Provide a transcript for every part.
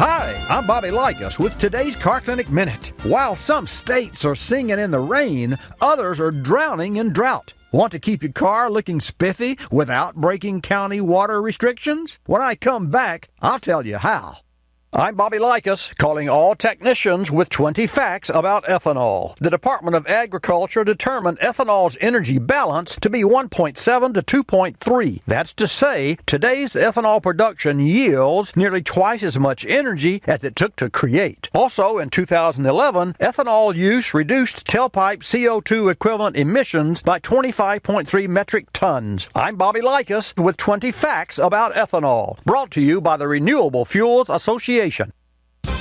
Hi, I'm Bobby Likis with today's Car Clinic Minute. While some states are singing in the rain, others are drowning in drought. Want to keep your car looking spiffy without breaking county water restrictions? When I come back, I'll tell you how. I'm Bobby Likis, calling all technicians with 20 facts about ethanol. The Department of Agriculture determined ethanol's energy balance to be 1.7 to 2.3. That's to say, today's ethanol production yields nearly twice as much energy as it took to create. Also, in 2011, ethanol use reduced tailpipe CO2 equivalent emissions by 25.3 metric tons. I'm Bobby Likis with 20 facts about ethanol, brought to you by the Renewable Fuels Association.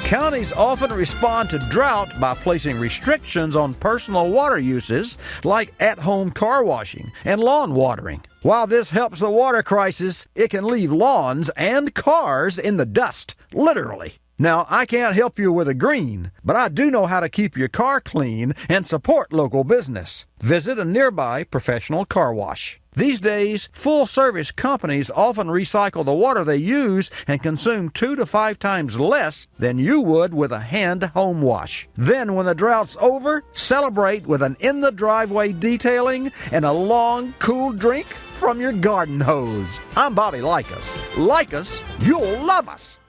Counties often respond to drought by placing restrictions on personal water uses like at-home car washing and lawn watering. While this helps the water crisis, it can leave lawns and cars in the dust, literally. Now, I can't help you with a green, but I do know how to keep your car clean and support local business. Visit a nearby professional car wash. These days, full-service companies often recycle the water they use and consume 2 to 5 times less than you would with a hand home wash. Then, when the drought's over, celebrate with an in-the-driveway detailing and a long, cool drink from your garden hose. I'm Bobby Likis. Like us, you'll love us.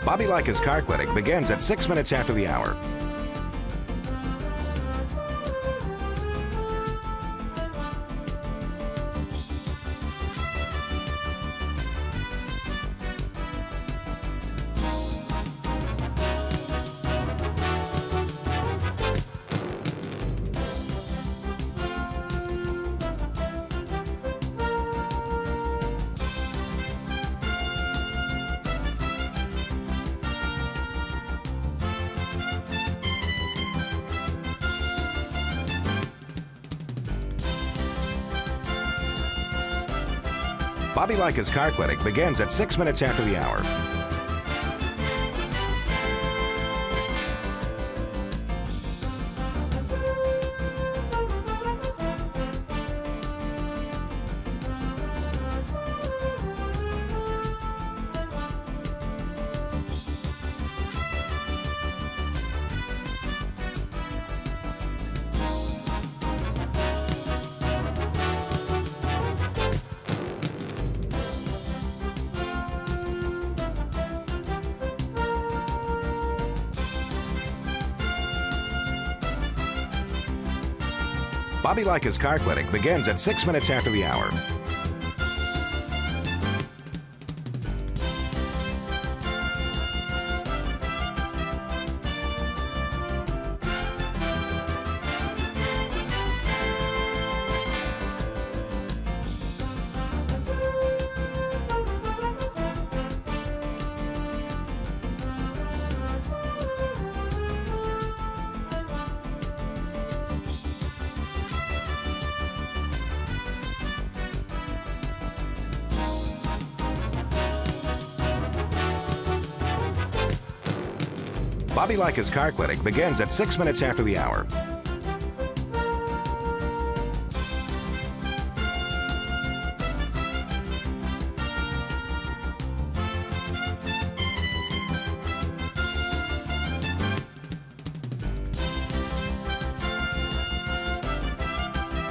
Bobby Likis Car Clinic begins at 6 minutes after the hour. Bobby Likis Car Clinic begins at 6 minutes after the hour. Bobby Likis Car Clinic begins at 6 minutes after the hour. Bobby Likis Car Clinic begins at 6 minutes after the hour.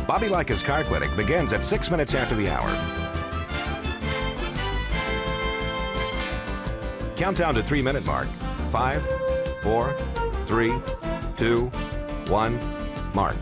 Bobby Likis Car Clinic begins at 6 minutes after the hour. Countdown to 3-minute mark. 5, 4, 3, 2, 1, mark.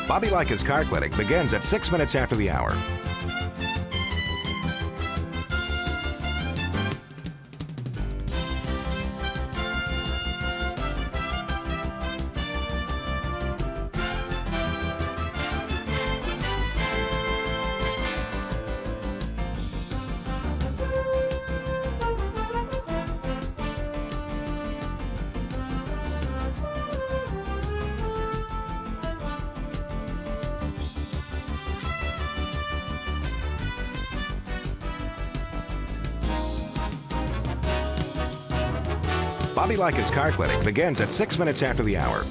Bobby Likis Car Clinic begins at 6 minutes after the hour. Bobby Likis Car Clinic begins at 6 minutes after the hour.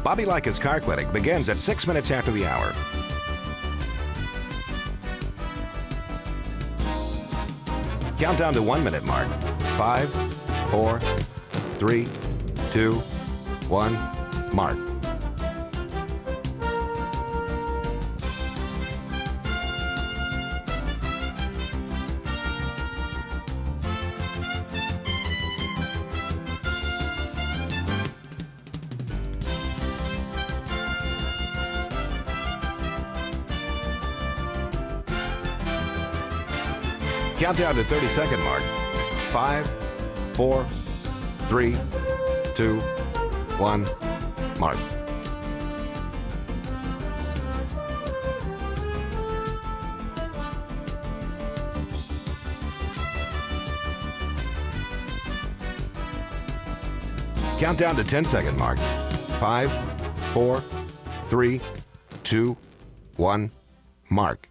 Bobby Likis Car Clinic begins at 6 minutes after the hour. Countdown to 1-minute mark. 5, 4, 3, 2, 1, mark. Countdown to 30-second mark. 5, 4, 3, 2, 1, mark. Countdown to 10-second mark. 5, 4, 3, 2, 1, mark.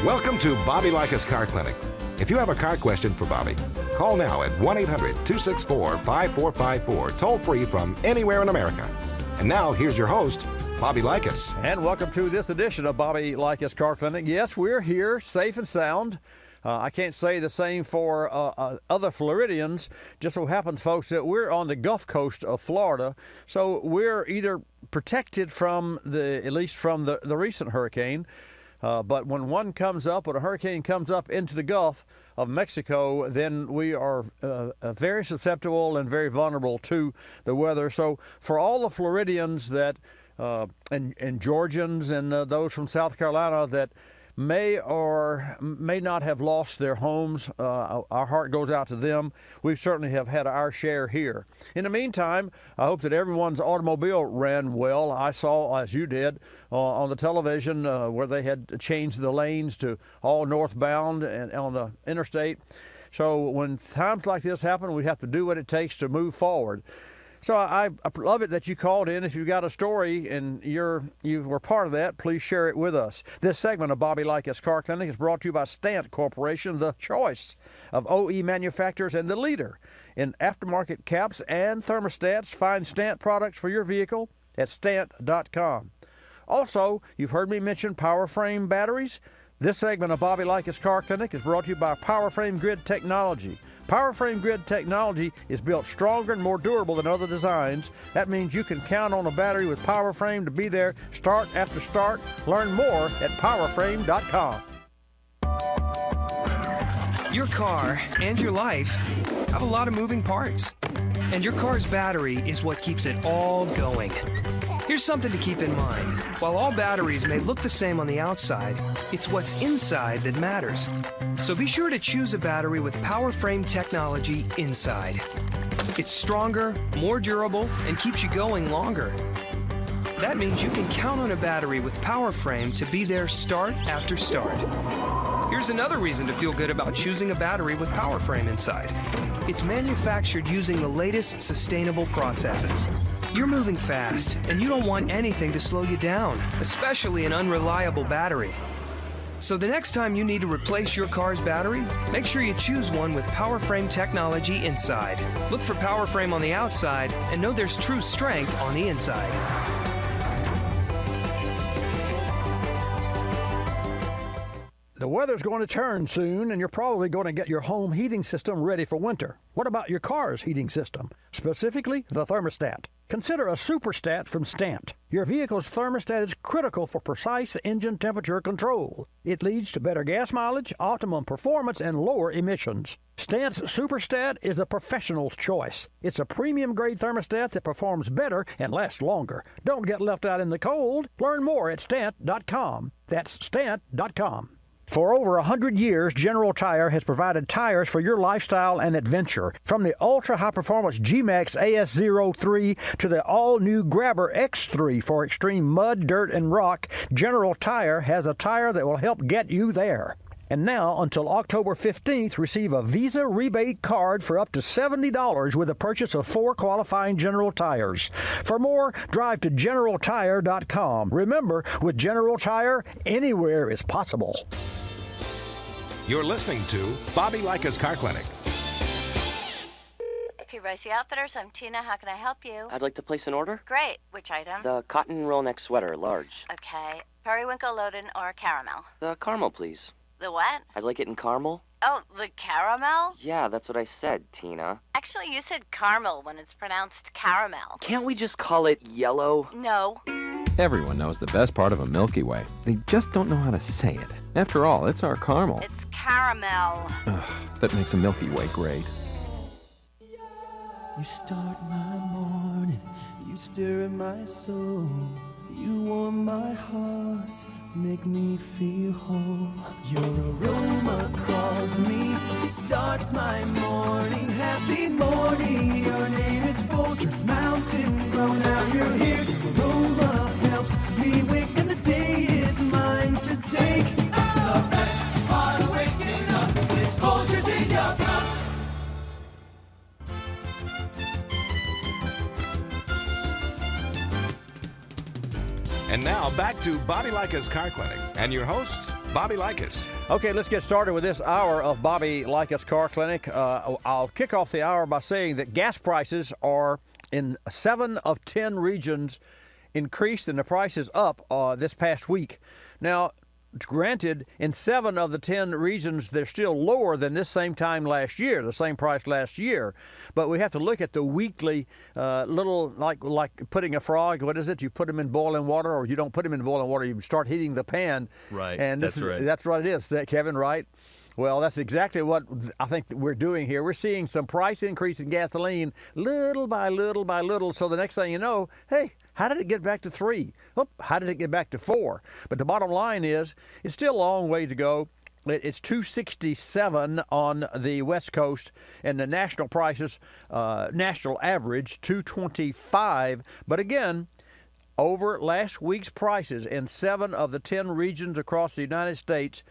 Welcome to Bobby Likis Car Clinic. If you have a car question for Bobby, call now at 1-800-264-5454, toll free from anywhere in America. And now, here's your host, Bobby Likis. And welcome to this edition of Bobby Likis Car Clinic. Yes, we're here, safe and sound. I can't say the same for other Floridians. Just so happens, folks, that we're on the Gulf Coast of Florida, so we're either protected from at least from the recent hurricane. But when one comes up, when a hurricane comes up into the Gulf of Mexico, then we are very susceptible and very vulnerable to the weather. So for all the Floridians that and Georgians and those from South Carolina that may or may not have lost their homes, our heart goes out to them. We certainly have had our share here. In the meantime, I hope that everyone's automobile ran well. I saw, as you did, on the television where they had changed the lanes to all northbound and on the interstate. So when times like this happen, we have to do what it takes to move forward. So I love it that you called in. If you've got a story and you were part of that, please share it with us. This segment of Bobby Likis Car Clinic is brought to you by Stant Corporation, the choice of OE manufacturers and the leader in aftermarket caps and thermostats. Find Stant products for your vehicle at stant.com. Also, you've heard me mention PowerFrame batteries. This segment of Bobby Likis Car Clinic is brought to you by PowerFrame Grid Technology. PowerFrame Grid Technology is built stronger and more durable than other designs. That means you can count on a battery with PowerFrame to be there start after start. Learn more at powerframe.com. Your car and your life have a lot of moving parts, and your car's battery is what keeps it all going. Here's something to keep in mind. While all batteries may look the same on the outside, it's what's inside that matters. So be sure to choose a battery with PowerFrame technology inside. It's stronger, more durable, and keeps you going longer. That means you can count on a battery with PowerFrame to be there start after start. Here's another reason to feel good about choosing a battery with PowerFrame inside. It's manufactured using the latest sustainable processes. You're moving fast, and you don't want anything to slow you down, especially an unreliable battery. So the next time you need to replace your car's battery, make sure you choose one with PowerFrame technology inside. Look for PowerFrame on the outside and know there's true strength on the inside. The weather's going to turn soon, and you're probably going to get your home heating system ready for winter. What about your car's heating system? Specifically, the thermostat. Consider a superstat from Stant. Your vehicle's thermostat is critical for precise engine temperature control. It leads to better gas mileage, optimum performance, and lower emissions. Stant's superstat is a professional's choice. It's a premium-grade thermostat that performs better and lasts longer. Don't get left out in the cold. Learn more at stant.com. That's stant.com. For over 100 years, General Tire has provided tires for your lifestyle and adventure. From the ultra-high-performance G-Max AS03 to the all-new Grabber X3 for extreme mud, dirt, and rock, General Tire has a tire that will help get you there. And now, until October 15th, receive a Visa rebate card for up to $70 with a purchase of 4 qualifying General Tires. For more, drive to GeneralTire.com. Remember, with General Tire, anywhere is possible. You're listening to Bobby Likis Car Clinic. P. Outfitters, I'm Tina. How can I help you? I'd like to place an order. Great. Which item? The cotton roll neck sweater, large. Okay. Periwinkle, Loden, or caramel? The caramel, please. The what? I'd like it in caramel. Oh, the caramel? Yeah, that's what I said, Tina. Actually, you said caramel when it's pronounced caramel. Can't we just call it yellow? No. Everyone knows the best part of a Milky Way. They just don't know how to say it. After all, it's our caramel. It's caramel. Ugh, that makes a Milky Way great. You start my morning, you stir in my soul, you warm my heart, make me feel whole. Your aroma calls me, it starts my morning. Happy morning, your name is Folgers Mountain Grow. Now you're here, your aroma helps me wake, and the day is mine to take. The best part of waking up is Folgers in your cup. And now back to Bobby Likis Car Clinic and your host, Bobby Likis. Okay, let's get started with this hour of Bobby Likis Car Clinic. I'll kick off the hour by saying that gas prices are in 7 of 10 regions increased, and the price is up this past week. Now, granted, in 7 of the 10 regions, they're still lower than this same time last year, the same price last year. But we have to look at the weekly little, like putting a frog, what is it? You put them in boiling water, or you don't put them in boiling water, you start heating the pan. Right, And that's right. That's what it is, Kevin, right? Well, that's exactly what I think we're doing here. We're seeing some price increase in gasoline little by little by little. So the next thing you know, hey, how did it get back to 3? Oh, how did it get back to 4? But the bottom line is, it's still a long way to go. It's $2.67 on the West Coast, and the national prices, national average, $2.25. But again, over last week's prices in 7 of the 10 regions across the United States,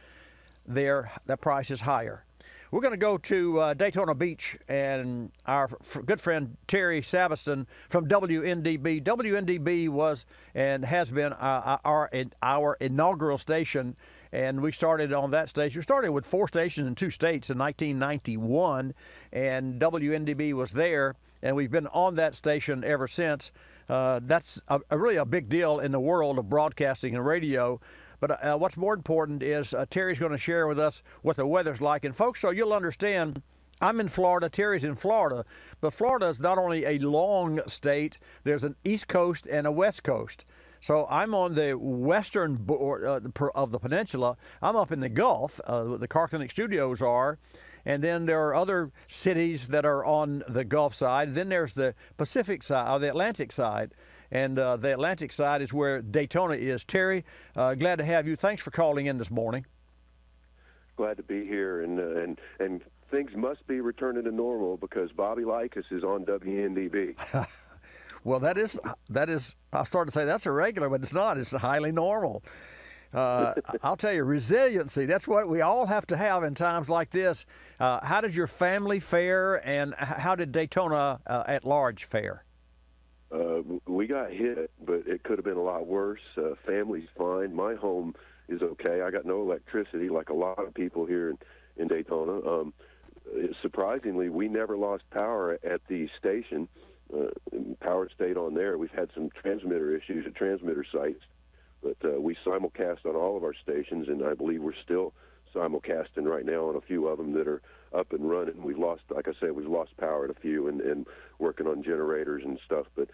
the price is higher. We're going to go to Daytona Beach, and our good friend Terry Sabiston from WNDB. WNDB was and has been our inaugural station, and we started on that station. We started with 4 stations in 2 states in 1991, and WNDB was there, and we've been on that station ever since. That's really a big deal in the world of broadcasting and radio. But what's more important is Terry's going to share with us what the weather's like. And folks, so you'll understand, I'm in Florida, Terry's in Florida, but Florida is not only a long state, there's an East Coast and a West Coast. So I'm on the western of the peninsula. I'm up in the Gulf, the Car Clinic studios are, and then there are other cities that are on the Gulf side. Then there's the Pacific side, or the Atlantic side. And the Atlantic side is where Daytona is. Terry, glad to have you. Thanks for calling in this morning. Glad to be here, and things must be returning to normal because Bobby Likis is on WNDB. Well, that is. I started to say that's irregular, but it's not. It's highly normal. I'll tell you, resiliency. That's what we all have to have in times like this. How did your family fare, and how did Daytona at large fare? We got hit, but it could have been a lot worse. Family's fine. My home is okay. I got no electricity like a lot of people here in Daytona. Surprisingly, we never lost power at the station. Power stayed on there. We've had some transmitter issues at transmitter sites, but we simulcast on all of our stations, and I believe we're still simulcasting right now on a few of them that are up and running. We've lost, like I said, we've lost power at a few and working on generators and stuff. But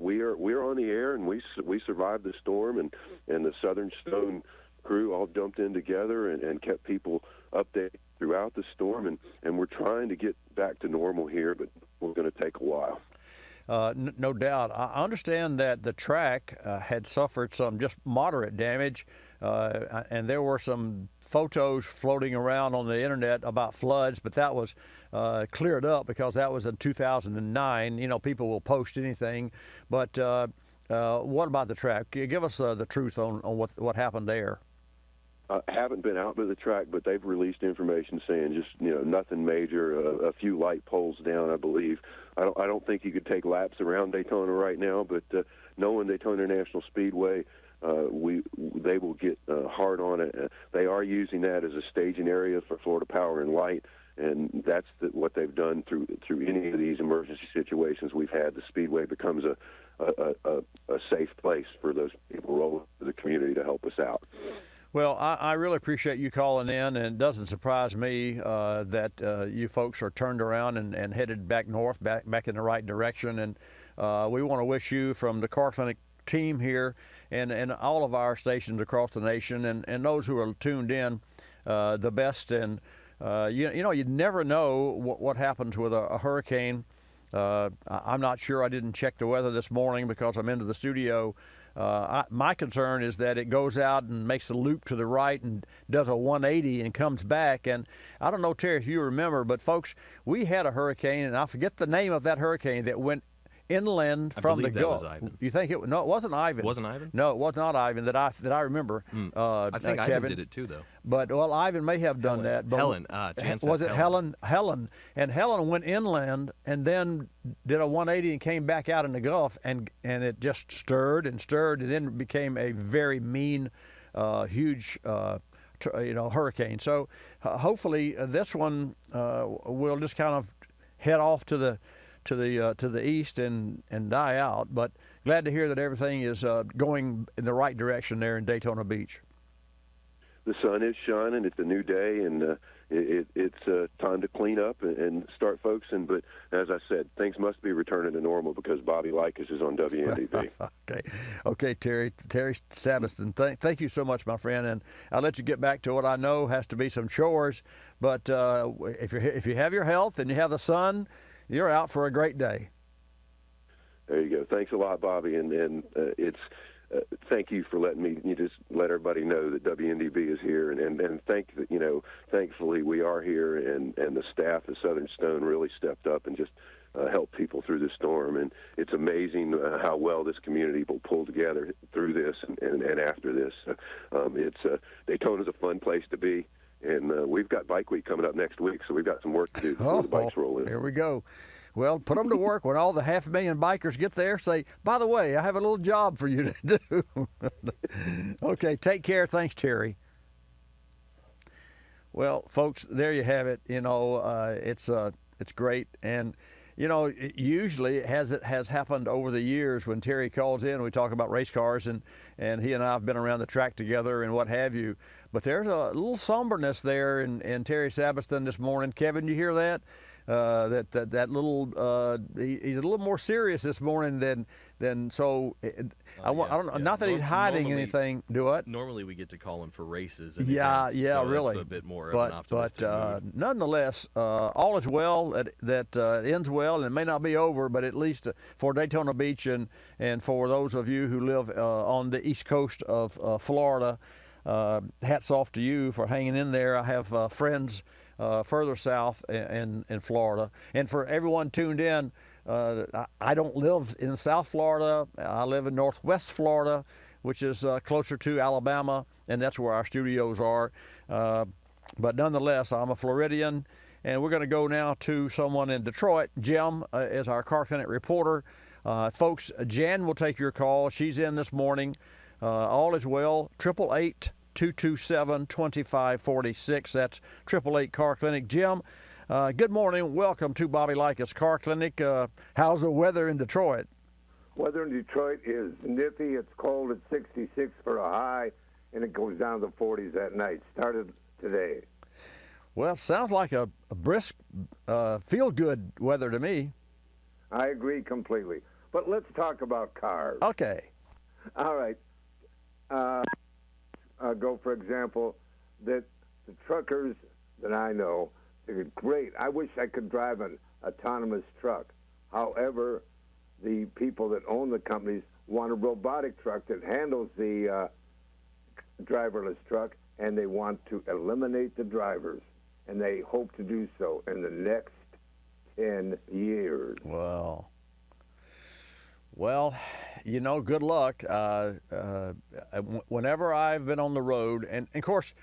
we're on the air, and we survived the storm, and the Southern Stone crew all jumped in together and kept people updated throughout the storm, and we're trying to get back to normal here, but we're going to take a while. No doubt. I understand that the track had suffered some just moderate damage, and there were some photos floating around on the internet about floods, but that was cleared up because that was in 2009. You know, people will post anything, but what about the track? Give us the truth on what happened there. I haven't been out to the track, but they've released information saying just, nothing major, a few light poles down, I believe. I don't think you could take laps around Daytona right now, but knowing Daytona International Speedway, they will get hard on it. They are using that as a staging area for Florida Power and Light, and that's what they've done through any of these emergency situations we've had. The Speedway becomes a safe place for those people rolling to the community to help us out. Well, I really appreciate you calling in, and it doesn't surprise me that you folks are turned around and headed back north, back in the right direction. And we want to wish you from the Car Clinic team here and all of our stations across the nation and those who are tuned in the best. And, you never know what happens with a hurricane. I'm not sure. I didn't check the weather this morning because I'm into the studio. My concern is that it goes out and makes a loop to the right and does a 180 and comes back. And I don't know, Terry, if you remember, but folks, we had a hurricane, and I forget the name of that hurricane that went inland from the Gulf. Was Ivan. You think it? No, it wasn't Ivan. Wasn't Ivan? No, it was not Ivan that I remember. I think Ivan Kevin did it too, though. But Ivan may have done that. But Helen. Jan says was it Helen? Helen. And Helen went inland and then did a 180 and came back out in the Gulf, and it just stirred and then became a very mean, huge, hurricane. So hopefully this one will just kind of head off to the east and die out. But glad to hear that everything is going in the right direction there in Daytona Beach. The sun is shining. It's a new day, and it's time to clean up and start focusing. But as I said, things must be returning to normal because Bobby Likis is on WNDB. Okay, Terry Sabiston, thank you so much, my friend. And I'll let you get back to what I know has to be some chores. But if you have your health and you have the sun, you're out for a great day. There you go. Thanks a lot, Bobby, and it's. Thank you for letting me just let everybody know that WNDB is here, and thankfully we are here, and the staff at Southern Stone really stepped up and just helped people through the storm, and it's amazing how well this community will pull together through this and after this. Daytona's a fun place to be. And we've got Bike Week coming up next week, so we've got some work to do before the bikes roll in. Here we go. Well, put them to work when all the 500,000 bikers get there. Say, by the way, I have a little job for you to do. Okay, take care. Thanks, Terry. Well, folks, there you have it. You know, it's great, and you know, usually it has happened over the years when Terry calls in. We talk about race cars, and he and I have been around the track together and what have you. But there's a little somberness there in Terry Sabiston this morning. Kevin, you hear that? That little he's a little more serious this morning than so. I don't know. Not that he's hiding anything. Do what? Normally we get to call him for races. And yeah, events, yeah, so really. It's a bit more of an optimistic mood. Nonetheless, all is well. That ends well, and it may not be over, but at least for Daytona Beach and for those of you who live on the east coast of Florida, hats off to you for hanging in there. I have friends further south in Florida. And for everyone tuned in, I don't live in South Florida. I live in Northwest Florida, which is closer to Alabama, and that's where our studios are. But nonetheless, I'm a Floridian, and we're going to go now to someone in Detroit. Jim is our Car Clinic reporter. Folks, Jan will take your call. She's in this morning. All is well. 888-227-2546. That's 888 Car Clinic. Jim, good morning. Welcome to Bobby Likis Car Clinic. How's the weather in Detroit? Weather in Detroit is nippy. It's cold at 66 for a high, and it goes down to the 40s at night. Started today. Well, sounds like a brisk, feel-good weather to me. I agree completely. But let's talk about cars. Okay. All right. Go, for example, that the truckers that I know, they're great. I wish I could drive an autonomous truck. However, the people that own the companies want a robotic truck that handles the driverless truck, and they want to eliminate the drivers, and they hope to do so in the next 10 years. Wow. Well, you know, good luck. Whenever I've been on the road, and of course,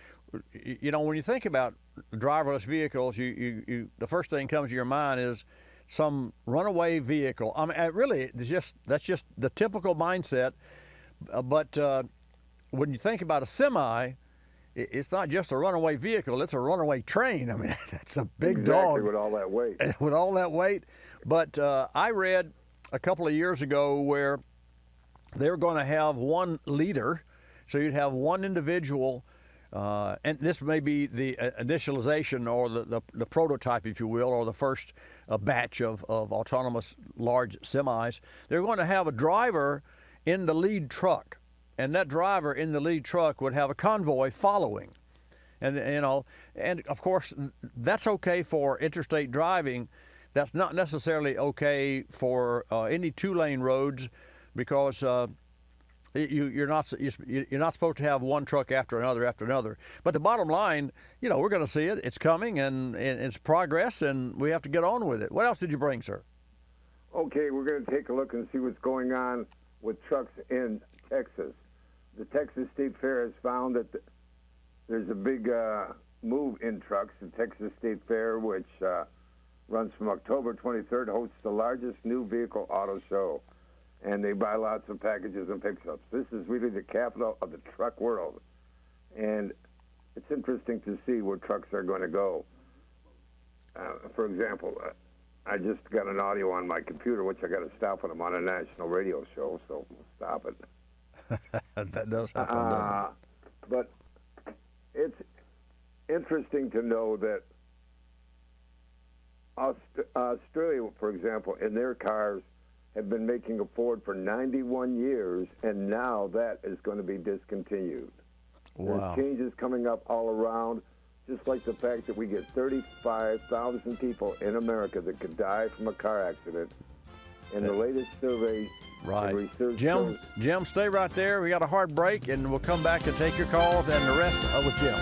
you know, when you think about driverless vehicles, you the first thing comes to your mind is some runaway vehicle. I mean, really, that's just the typical mindset. But when you think about a semi, it's not just a runaway vehicle; it's a runaway train. I mean, that's a big dog with all that weight. With all that weight. But I read a couple of years ago where they're going to have one leader, so you'd have one individual, and this may be the initialization or the prototype, if you will, or the first batch of autonomous large semis. They're going to have a driver in the lead truck, and that driver in the lead truck would have a convoy following. And, you know, and of course, that's okay for interstate driving. That's not necessarily okay for any two-lane roads, because you're not supposed to have one truck after another. But the bottom line, you know, we're going to see it. It's coming, and it's progress, and we have to get on with it. What else did you bring, sir? Okay, we're going to take a look and see what's going on with trucks in Texas. The Texas State Fair has found that there's a big move in trucks. The Texas State Fair, which runs from October 23rd, hosts the largest new vehicle auto show, and they buy lots of packages and pickups. This is really the capital of the truck world, and it's interesting to see where trucks are going to go. For example, I just got an audio on my computer, which I got to stop when I'm on a national radio show, so we'll stop it. That does happen, but it's interesting to know that Australia, for example, in their cars have been making a Ford for 91 years, and now that is going to be discontinued. Wow. There's changes coming up all around, just like the fact that we get 35,000 people in America that could die from a car accident. In the latest survey, right. Jim, stay right there. We got a hard break, and we'll come back and take your calls and the rest with Jim.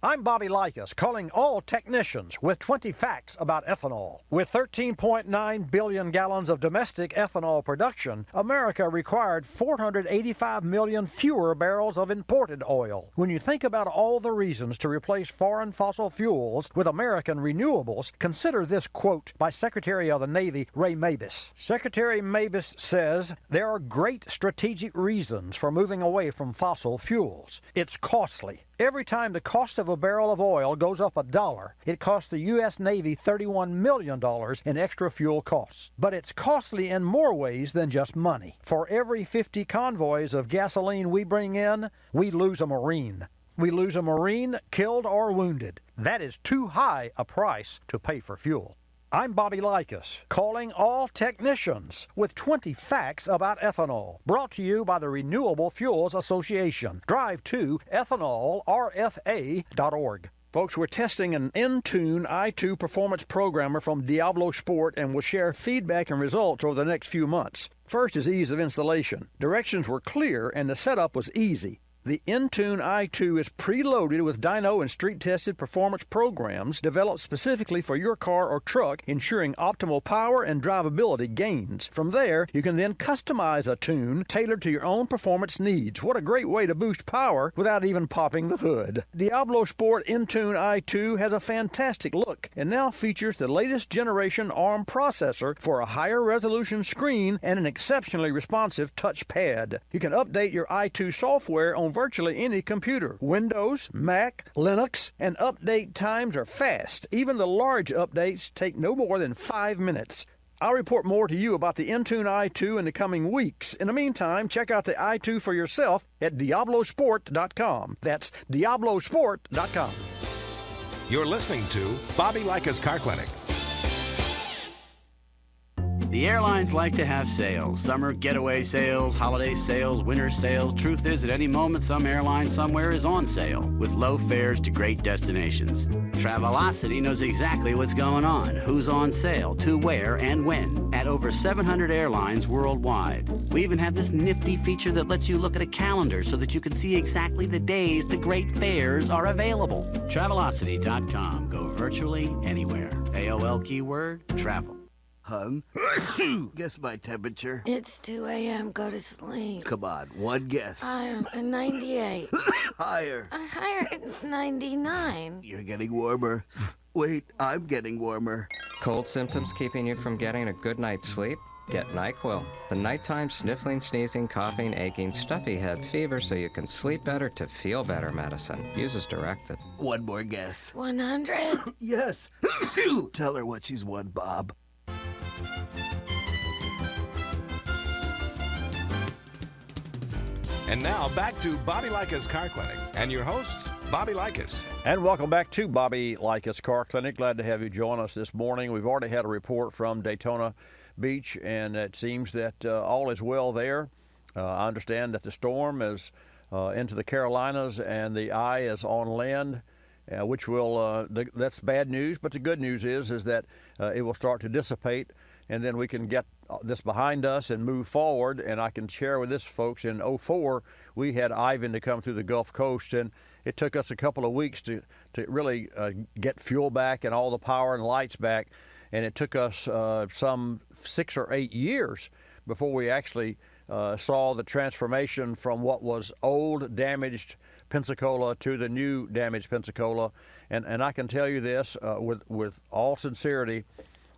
I'm Bobby Likis, calling all technicians with 20 facts about ethanol. With 13.9 billion gallons of domestic ethanol production, America required 485 million fewer barrels of imported oil. When you think about all the reasons to replace foreign fossil fuels with American renewables, consider this quote by Secretary of the Navy Ray Mabus. Secretary Mabus says, "There are great strategic reasons for moving away from fossil fuels. It's costly. Every time the cost of a barrel of oil goes up $1, it costs the U.S. Navy $31 million in extra fuel costs. But it's costly in more ways than just money. For every 50 convoys of gasoline we bring in, we lose a Marine. We lose a Marine killed or wounded. That is too high a price to pay for fuel." I'm Bobby Likis, calling all technicians with 20 facts about ethanol. Brought to you by the Renewable Fuels Association. Drive to ethanolrfa.org. Folks, we're testing an Intune i2 performance programmer from Diablo Sport and will share feedback and results over the next few months. First is ease of installation. Directions were clear and the setup was easy. The Intune i2 is preloaded with dyno and street-tested performance programs developed specifically for your car or truck, ensuring optimal power and drivability gains. From there, you can then customize a tune tailored to your own performance needs. What a great way to boost power without even popping the hood. Diablo Sport Intune i2 has a fantastic look and now features the latest generation ARM processor for a higher resolution screen and an exceptionally responsive touchpad. You can update your i2 software on virtually any computer. Windows, Mac, Linux, and update times are fast. Even the large updates take no more than 5 minutes. I'll report more to you about the Intune i2 in the coming weeks. In the meantime, check out the i2 for yourself at DiabloSport.com. That's DiabloSport.com. You're listening to Bobby Likis Car Clinic. The airlines like to have sales. Summer getaway sales, holiday sales, winter sales. Truth is, at any moment, some airline somewhere is on sale with low fares to great destinations. Travelocity knows exactly what's going on, who's on sale, to where, and when, at over 700 airlines worldwide. We even have this nifty feature that lets you look at a calendar so that you can see exactly the days the great fares are available. Travelocity.com. Go virtually anywhere. AOL keyword, travel. Hun, guess my temperature. It's 2 a.m. Go to sleep. Come on, one guess. 98. Higher. Higher at 99. You're getting warmer. Wait, I'm getting warmer. Cold symptoms keeping you from getting a good night's sleep? Get NyQuil, the nighttime sniffling, sneezing, coughing, aching, stuffy head, fever so you can sleep better to feel better medicine. Use as directed. One more guess. 100? Yes. Tell her what she's won, Bob. And now back to Bobby Likis Car Clinic and your host, Bobby Likis. And welcome back to Bobby Likis Car Clinic. Glad to have you join us this morning. We've already had a report from Daytona Beach, and it seems that all is well there. I understand that the storm is into the Carolinas and the eye is on land, which will, that's bad news, but the good news is that it will start to dissipate, and then we can get this behind us and move forward. And I can share with this, folks, in 2004, we had Ivan to come through the Gulf Coast, and it took us a couple of weeks to really get fuel back and all the power and lights back. And it took us some 6 or 8 years before we actually saw the transformation from what was old, damaged Pensacola to the new damaged Pensacola. And I can tell you this with all sincerity,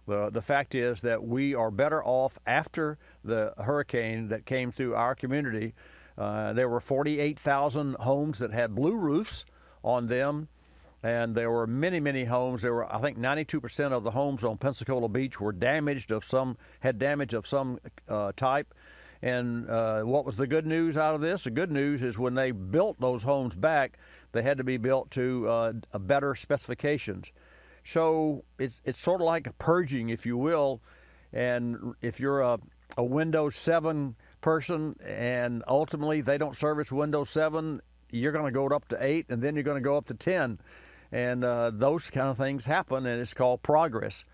the fact is that we are better off after the hurricane that came through our community. There were 48,000 homes that had blue roofs on them, and there were many, many homes. There were, I think, 92% of the homes on Pensacola Beach were damaged had damage of some type. And what was the good news out of this? The good news is when they built those homes back, they had to be built to better specifications. So it's sort of like a purging, if you will. And if you're a Windows 7 person and ultimately they don't service Windows 7, you're going to go up to 8, and then you're going to go up to 10. And those kind of things happen, and it's called progress.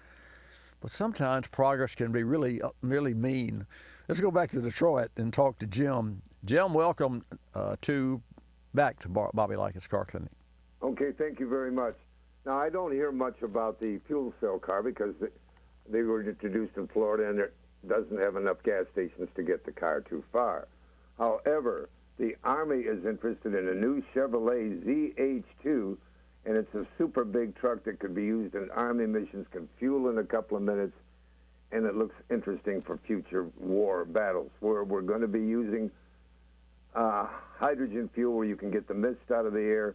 But sometimes progress can be really, really mean. Let's go back to Detroit and talk to Jim. Jim, welcome back to Bobby Likis Car Clinic. Okay. Okay, thank you very much. Now, I don't hear much about the fuel cell car because they were introduced in Florida and there doesn't have enough gas stations to get the car too far. However, the Army is interested in a new Chevrolet ZH2, and it's a super big truck that could be used in Army missions, can fuel in a couple of minutes, and it looks interesting for future war battles where we're going to be using hydrogen fuel where you can get the mist out of the air,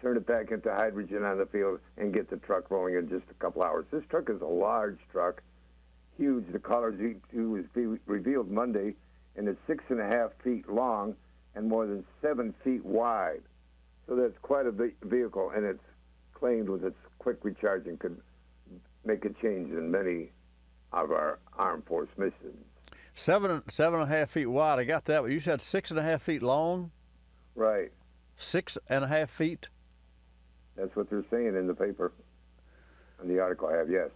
turn it back into hydrogen on the field, and get the truck rolling in just a couple hours. This truck is a large truck, huge. The Caller Z2 was revealed Monday, and it's 6.5 feet long and more than 7 feet wide. So that's quite a big vehicle, and it's claimed with its quick recharging could make a change in many of our armed force missions. 7.5 feet wide. I got that. But you said 6.5 feet long. Right. 6.5 feet. That's what they're saying in the paper, in the article I have. Yes.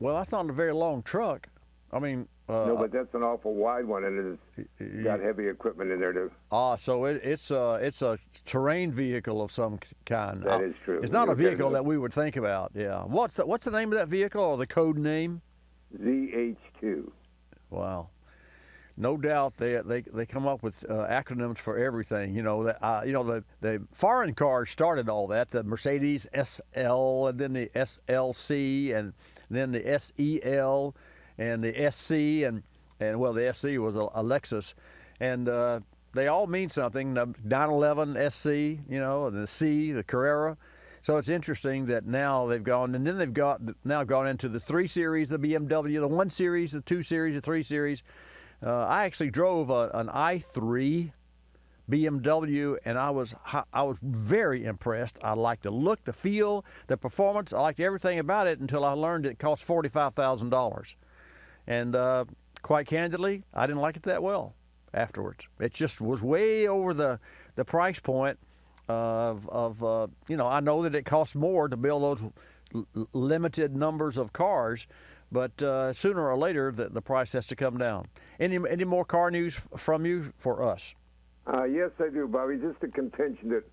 Well, that's not a very long truck. I mean. No, but that's an awful wide one, and it's got heavy equipment in there too. So it's a terrain vehicle of some kind. That is true. It's not a vehicle that we would think about. Yeah. What's the name of that vehicle, or the code name? ZH2. Wow. No doubt they come up with acronyms for everything. You know that the foreign cars started all that. The Mercedes SL, and then the SLC, and then the SEL, and the SC, and well, the SC was a Lexus, and they all mean something. The 911 SC, and the C, the Carrera. So it's interesting that now they've gone, and then they've gone into the 3 Series, the BMW, the 1 Series, the 2 Series, the 3 Series. I actually drove an i3 BMW, and I was very impressed. I liked the look, the feel, the performance. I liked everything about it until I learned it cost $45,000. And quite candidly, I didn't like it that well afterwards. It just was way over the price point of I know that it costs more to build those limited numbers of cars, but sooner or later the price has to come down. Any more car news from you for us? Yes, I do, Bobby. Just a contention that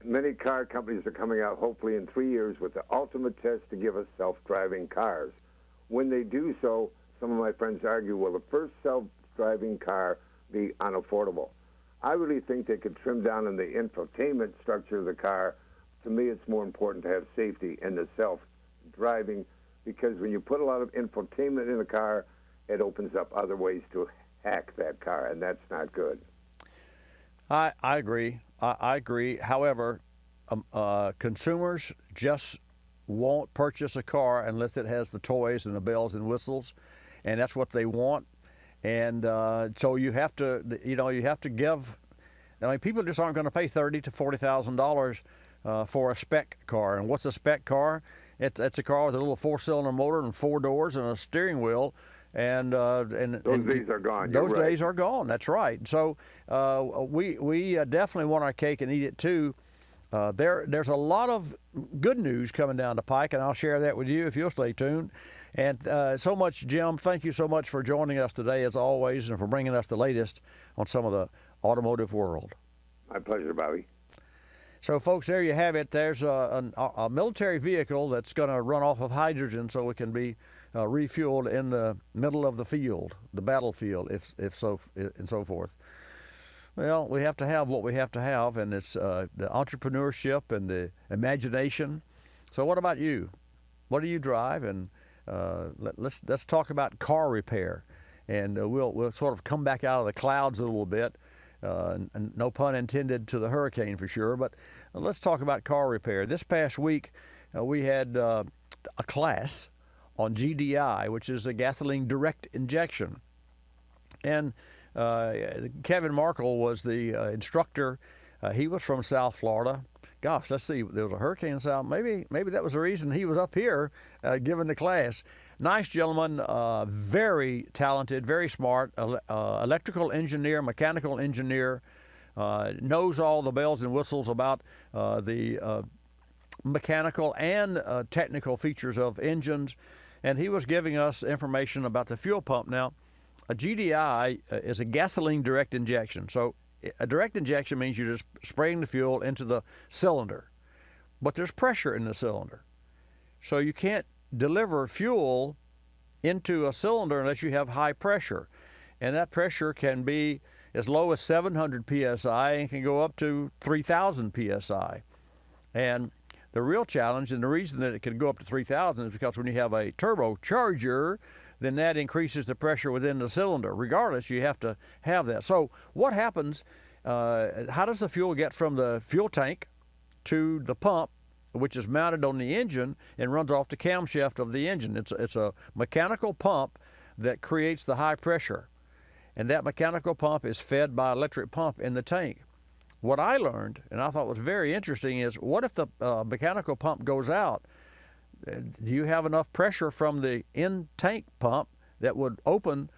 many car companies are coming out, hopefully in 3 years, with the ultimate test to give us self-driving cars. When they do so, some of my friends argue, will the first self-driving car be unaffordable? I really think they could trim down on the infotainment structure of the car. To me, it's more important to have safety in the self-driving, because when you put a lot of infotainment in a car, it opens up other ways to hack that car, and that's not good. I agree. I agree. However, consumers just won't purchase a car unless it has the toys and the bells and whistles, and that's what they want. And so you have to give. I mean, people just aren't going to pay $30,000 to $40,000 for a spec car. And what's a spec car? It's a car with a little 4-cylinder motor and 4 doors and a steering wheel. And those days are gone. Those days are gone. That's right. So we definitely want our cake and eat it too. There's a lot of good news coming down the pike, and I'll share that with you if you'll stay tuned. And so much, Jim, thank you so much for joining us today, as always, and for bringing us the latest on some of the automotive world. My pleasure, Bobby. So, folks, there you have it. There's a military vehicle that's going to run off of hydrogen so it can be refueled in the middle of the field, the battlefield, if so, and so forth. Well, we have to have what we have to have, and it's the entrepreneurship and the imagination. So what about you? What do you drive? And let's talk about car repair, and we'll sort of come back out of the clouds a little bit, and no pun intended to the hurricane for sure, but let's talk about car repair. This past week we had a class on GDI, which is a gasoline direct injection, and Kevin Markle was the instructor. He was from South Florida. Gosh, let's see, there was a hurricane in South. Maybe that was the reason he was up here giving the class. Nice gentleman, very talented, very smart, electrical engineer, mechanical engineer, knows all the bells and whistles about the mechanical and technical features of engines. And he was giving us information about the fuel pump. Now, a GDI is a gasoline direct injection. So a direct injection means you're just spraying the fuel into the cylinder. but there's pressure in the cylinder. So you can't deliver fuel into a cylinder unless you have high pressure. And that pressure can be as low as 700 psi and can go up to 3,000 psi. And the real challenge, and the reason that it can go up to 3,000 is because when you have a turbocharger, then that increases the pressure within the cylinder. Regardless, you have to have that. So what happens, how does the fuel get from the fuel tank to the pump, which is mounted on the engine and runs off the camshaft of the engine? It's a mechanical pump that creates the high pressure. And that mechanical pump is fed by electric pump in the tank. What I learned, and I thought was very interesting, is what if the mechanical pump goes out? Do you have enough pressure from the in-tank pump that would open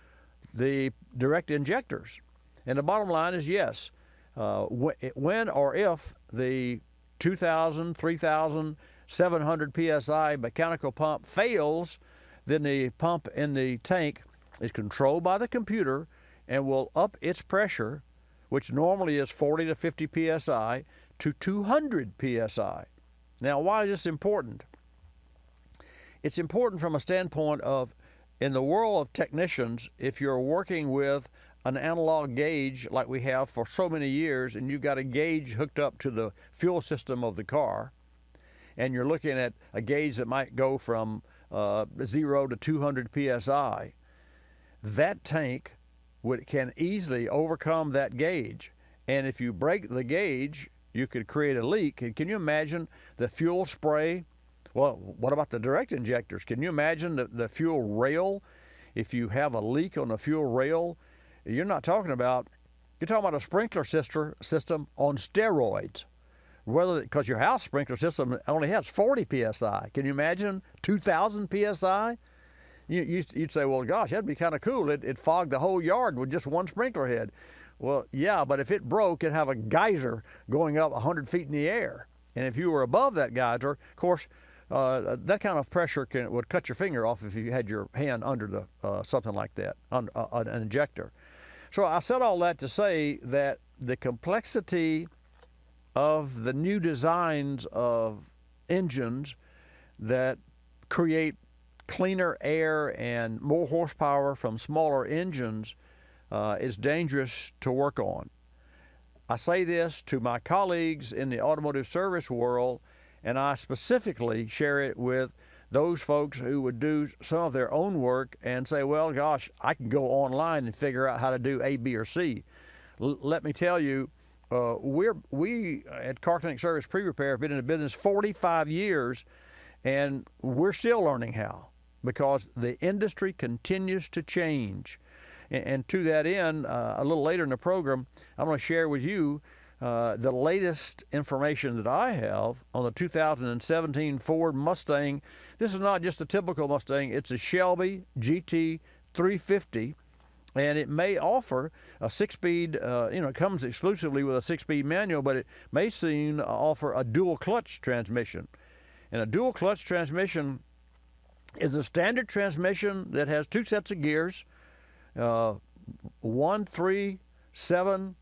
the direct injectors? And the bottom line is yes. When or if the 2,000, 3,000, 700 psi mechanical pump fails, then the pump in the tank is controlled by the computer and will up its pressure, which normally is 40 to 50 psi, to 200 psi. Now, why is this important? It's important from a standpoint of, in the world of technicians, if you're working with an analog gauge like we have for so many years, and you've got a gauge hooked up to the fuel system of the car, and you're looking at a gauge that might go from 0 to 200 psi, that tank can easily overcome that gauge. And if you break the gauge, you could create a leak. And can you imagine the fuel spray? Well, what about the direct injectors? Can you imagine the fuel rail? If you have a leak on the fuel rail, you're talking about a sprinkler system on steroids. Because your house sprinkler system only has 40 psi. Can you imagine 2,000 psi? You'd say, well, gosh, that'd be kind of cool. It'd fog the whole yard with just one sprinkler head. Well, yeah, but if it broke, it'd have a geyser going up 100 feet in the air. And if you were above that geyser, of course, that kind of pressure would cut your finger off if you had your hand under something like that, an injector. So I said all that to say that the complexity of the new designs of engines that create cleaner air and more horsepower from smaller engines is dangerous to work on. I say this to my colleagues in the automotive service world, and I specifically share it with those folks who would do some of their own work and say, well, gosh, I can go online and figure out how to do A, B, or C. Let me tell you, we at Car Clinic Service Pre-Repair have been in the business 45 years, and we're still learning how, because the industry continues to change. And to that end, a little later in the program, I'm going to share with you the latest information that I have on the 2017 Ford Mustang. This is not just a typical Mustang, it's a Shelby GT 350, and it may offer a 6-speed, it comes exclusively with a 6-speed manual, but it may soon offer a dual clutch transmission. And a dual clutch transmission is a standard transmission that has 2 sets of gears, 1, 3, 7,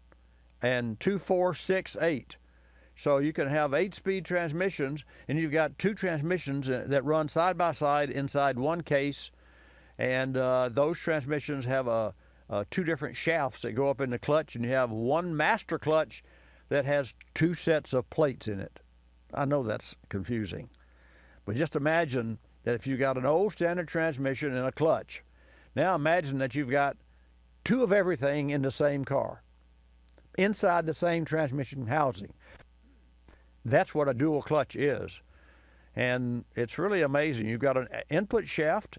and 2, 4, 6, 8. So you can have 8-speed transmissions, and you've got 2 transmissions that run side by side inside one case, and those transmissions have 2 different shafts that go up in the clutch, and you have one master clutch that has 2 sets of plates in it. I know that's confusing, but just imagine that if you got an old standard transmission and a clutch, now imagine that you've got 2 of everything in the same car, inside the same transmission housing. That's what a dual clutch is. And it's really amazing. You've got an input shaft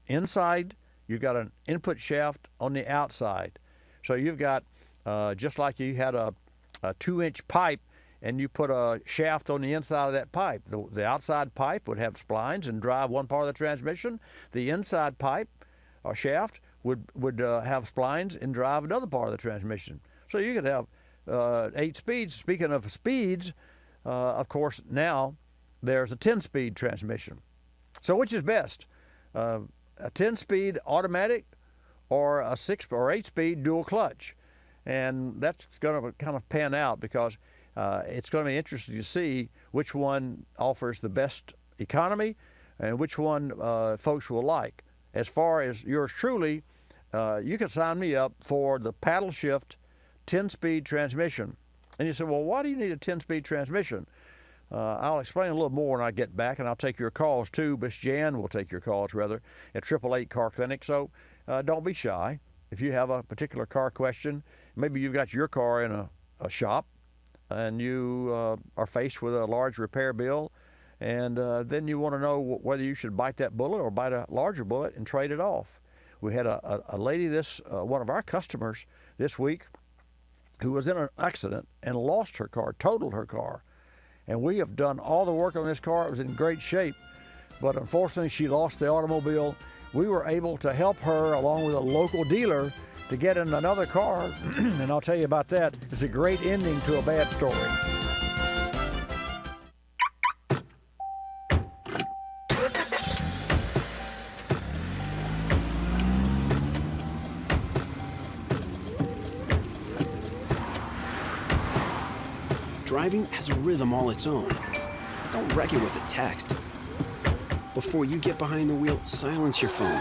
inside, you've got an input shaft on the outside. So you've got, just like you had a 2-inch pipe and you put a shaft on the inside of that pipe. The outside pipe would have splines and drive one part of the transmission. The inside pipe or shaft would have splines and drive another part of the transmission. So you could have 8 speeds. Speaking of speeds, of course, now there's a 10-speed transmission. So which is best, a 10-speed automatic or a 6 or 8-speed dual clutch? And that's going to kind of pan out, because It's going to be interesting to see which one offers the best economy and which one folks will like. As far as yours truly, you can sign me up for the paddle shift 10-speed transmission. And you say, well, why do you need a 10-speed transmission? I'll explain a little more when I get back, and I'll take your calls too. Miss Jan will take your calls, rather, at 888 Car Clinic. So don't be shy. If you have a particular car question, maybe you've got your car in a shop, and you are faced with a large repair bill, and then you want to know whether you should bite that bullet or bite a larger bullet and trade it off. We had a lady, one of our customers this week, who was in an accident and lost her car, totaled her car. And we have done all the work on this car. It was in great shape, but unfortunately she lost the automobile. We were able to help her along with a local dealer to get in another car, and I'll tell you about that. It's a great ending to a bad story. Driving has a rhythm all its own. Don't wreck it with a text. Before you get behind the wheel, silence your phone.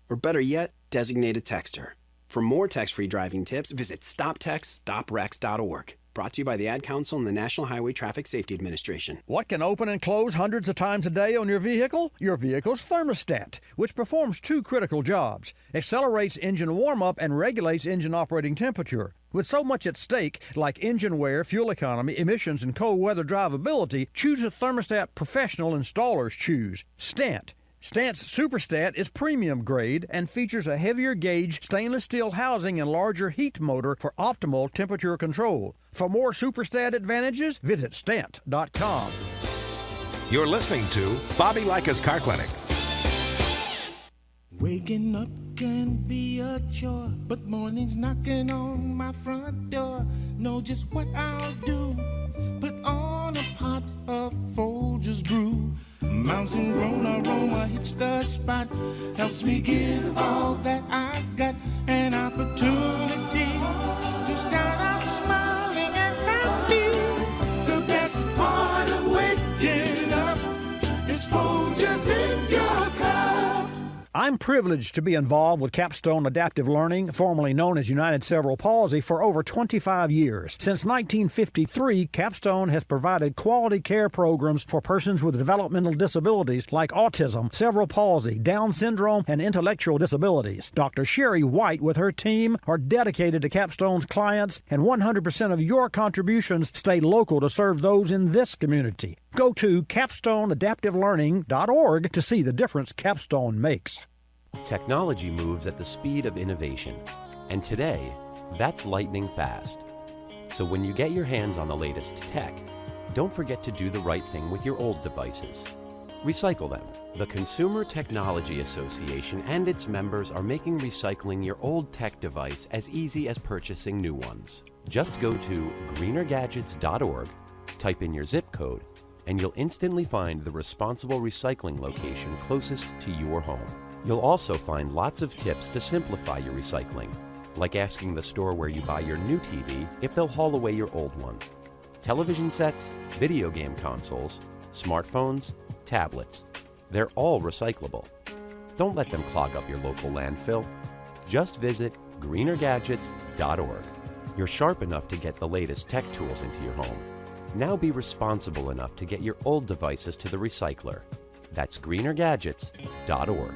Or better yet, designate a texter. For more text-free driving tips, visit stoptextstoprex.org. Brought to you by the Ad Council and the National Highway Traffic Safety Administration. What can open and close hundreds of times a day on your vehicle? Your vehicle's thermostat, which performs two critical jobs: accelerates engine warm-up and regulates engine operating temperature. With so much at stake, like engine wear, fuel economy, emissions, and cold weather drivability, choose a thermostat professional installers choose: Stant. Stant's Superstat is premium grade and features a heavier gauge stainless steel housing and larger heat motor for optimal temperature control. For more Superstat advantages, visit stant.com. You're listening to Bobby Likis Car Clinic. Waking up can be a chore, but mornings knocking on my front door. Know just what I'll do. Put on a pot of Folgers brew. Mountain grown aroma hits the spot. Helps me give all that I've got. An opportunity to start out smiling and happy. The best part of waking up is Folgers in your cup. I'm privileged to be involved with Capstone Adaptive Learning, formerly known as United Cerebral Palsy, for over 25 years. Since 1953, Capstone has provided quality care programs for persons with developmental disabilities like autism, cerebral palsy, Down syndrome, and intellectual disabilities. Dr. Sherry White with her team are dedicated to Capstone's clients, and 100% of your contributions stay local to serve those in this community. Go to capstoneadaptivelearning.org to see the difference Capstone makes. Technology moves at the speed of innovation, and today, that's lightning fast. So when you get your hands on the latest tech, don't forget to do the right thing with your old devices. Recycle them. The Consumer Technology Association and its members are making recycling your old tech device as easy as purchasing new ones. Just go to greenergadgets.org, type in your zip code, and you'll instantly find the responsible recycling location closest to your home. You'll also find lots of tips to simplify your recycling, like asking the store where you buy your new TV if they'll haul away your old one. Television sets, video game consoles, smartphones, tablets, they're all recyclable. Don't let them clog up your local landfill. Just visit greenergadgets.org. You're sharp enough to get the latest tech tools into your home. Now be responsible enough to get your old devices to the recycler. That's greenergadgets.org.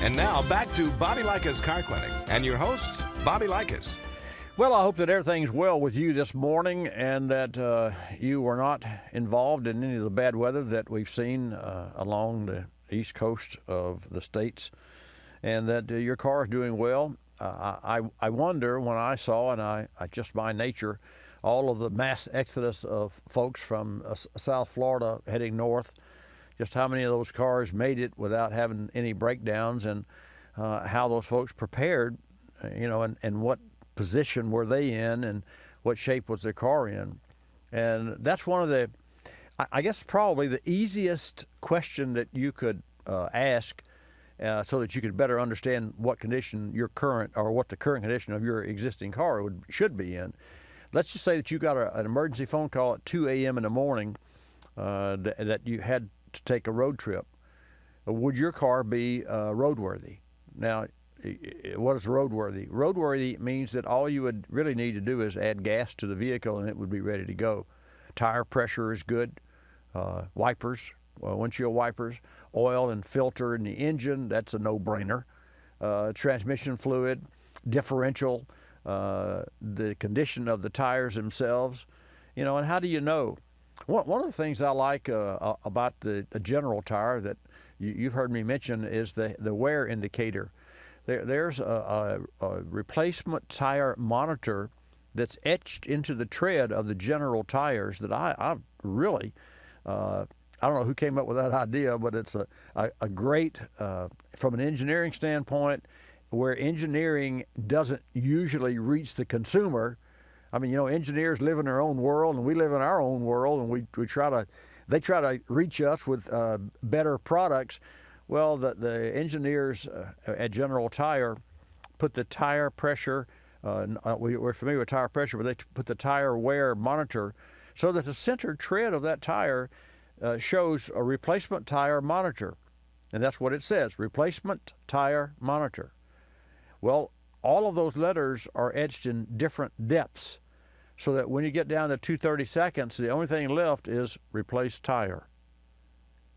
And now back to Bobby Likis Car Clinic and your host, Bobby Likis. Well, I hope that everything's well with you this morning and that you were not involved in any of the bad weather that we've seen along the east coast of the states, and that your car is doing well. I wonder when I saw, and I just by nature, all of the mass exodus of folks from South Florida heading north, just how many of those cars made it without having any breakdowns, and how those folks prepared, and what position were they in, and what shape was their car in. And that's one of the, I guess probably the easiest question that you could ask so that you could better understand what condition your current or what the current condition of your existing car should be in. Let's just say that you got an emergency phone call at 2 a.m. in the morning that you had to take a road trip. Would your car be roadworthy? Now, what is roadworthy? Roadworthy means that all you would really need to do is add gas to the vehicle and it would be ready to go. Tire pressure is good. Wipers, windshield wipers, oil and filter in the engine, that's a no-brainer. Transmission fluid, differential, the condition of the tires themselves, and how do you know? One of the things I like about the general tire that you've heard me mention is the wear indicator. There's a replacement tire monitor that's etched into the tread of the general tires that I really, I don't know who came up with that idea, but it's a great, from an engineering standpoint, where engineering doesn't usually reach the consumer. I mean, engineers live in their own world and we live in our own world, and they try to reach us with better products. Well, the engineers at General Tire put the tire pressure, we're familiar with tire pressure, but they put the tire wear monitor so that the center tread of that tire shows a replacement tire monitor. And that's what it says, replacement tire monitor. Well, all of those letters are etched in different depths, so that when you get down to 2/32, the only thing left is replace tire.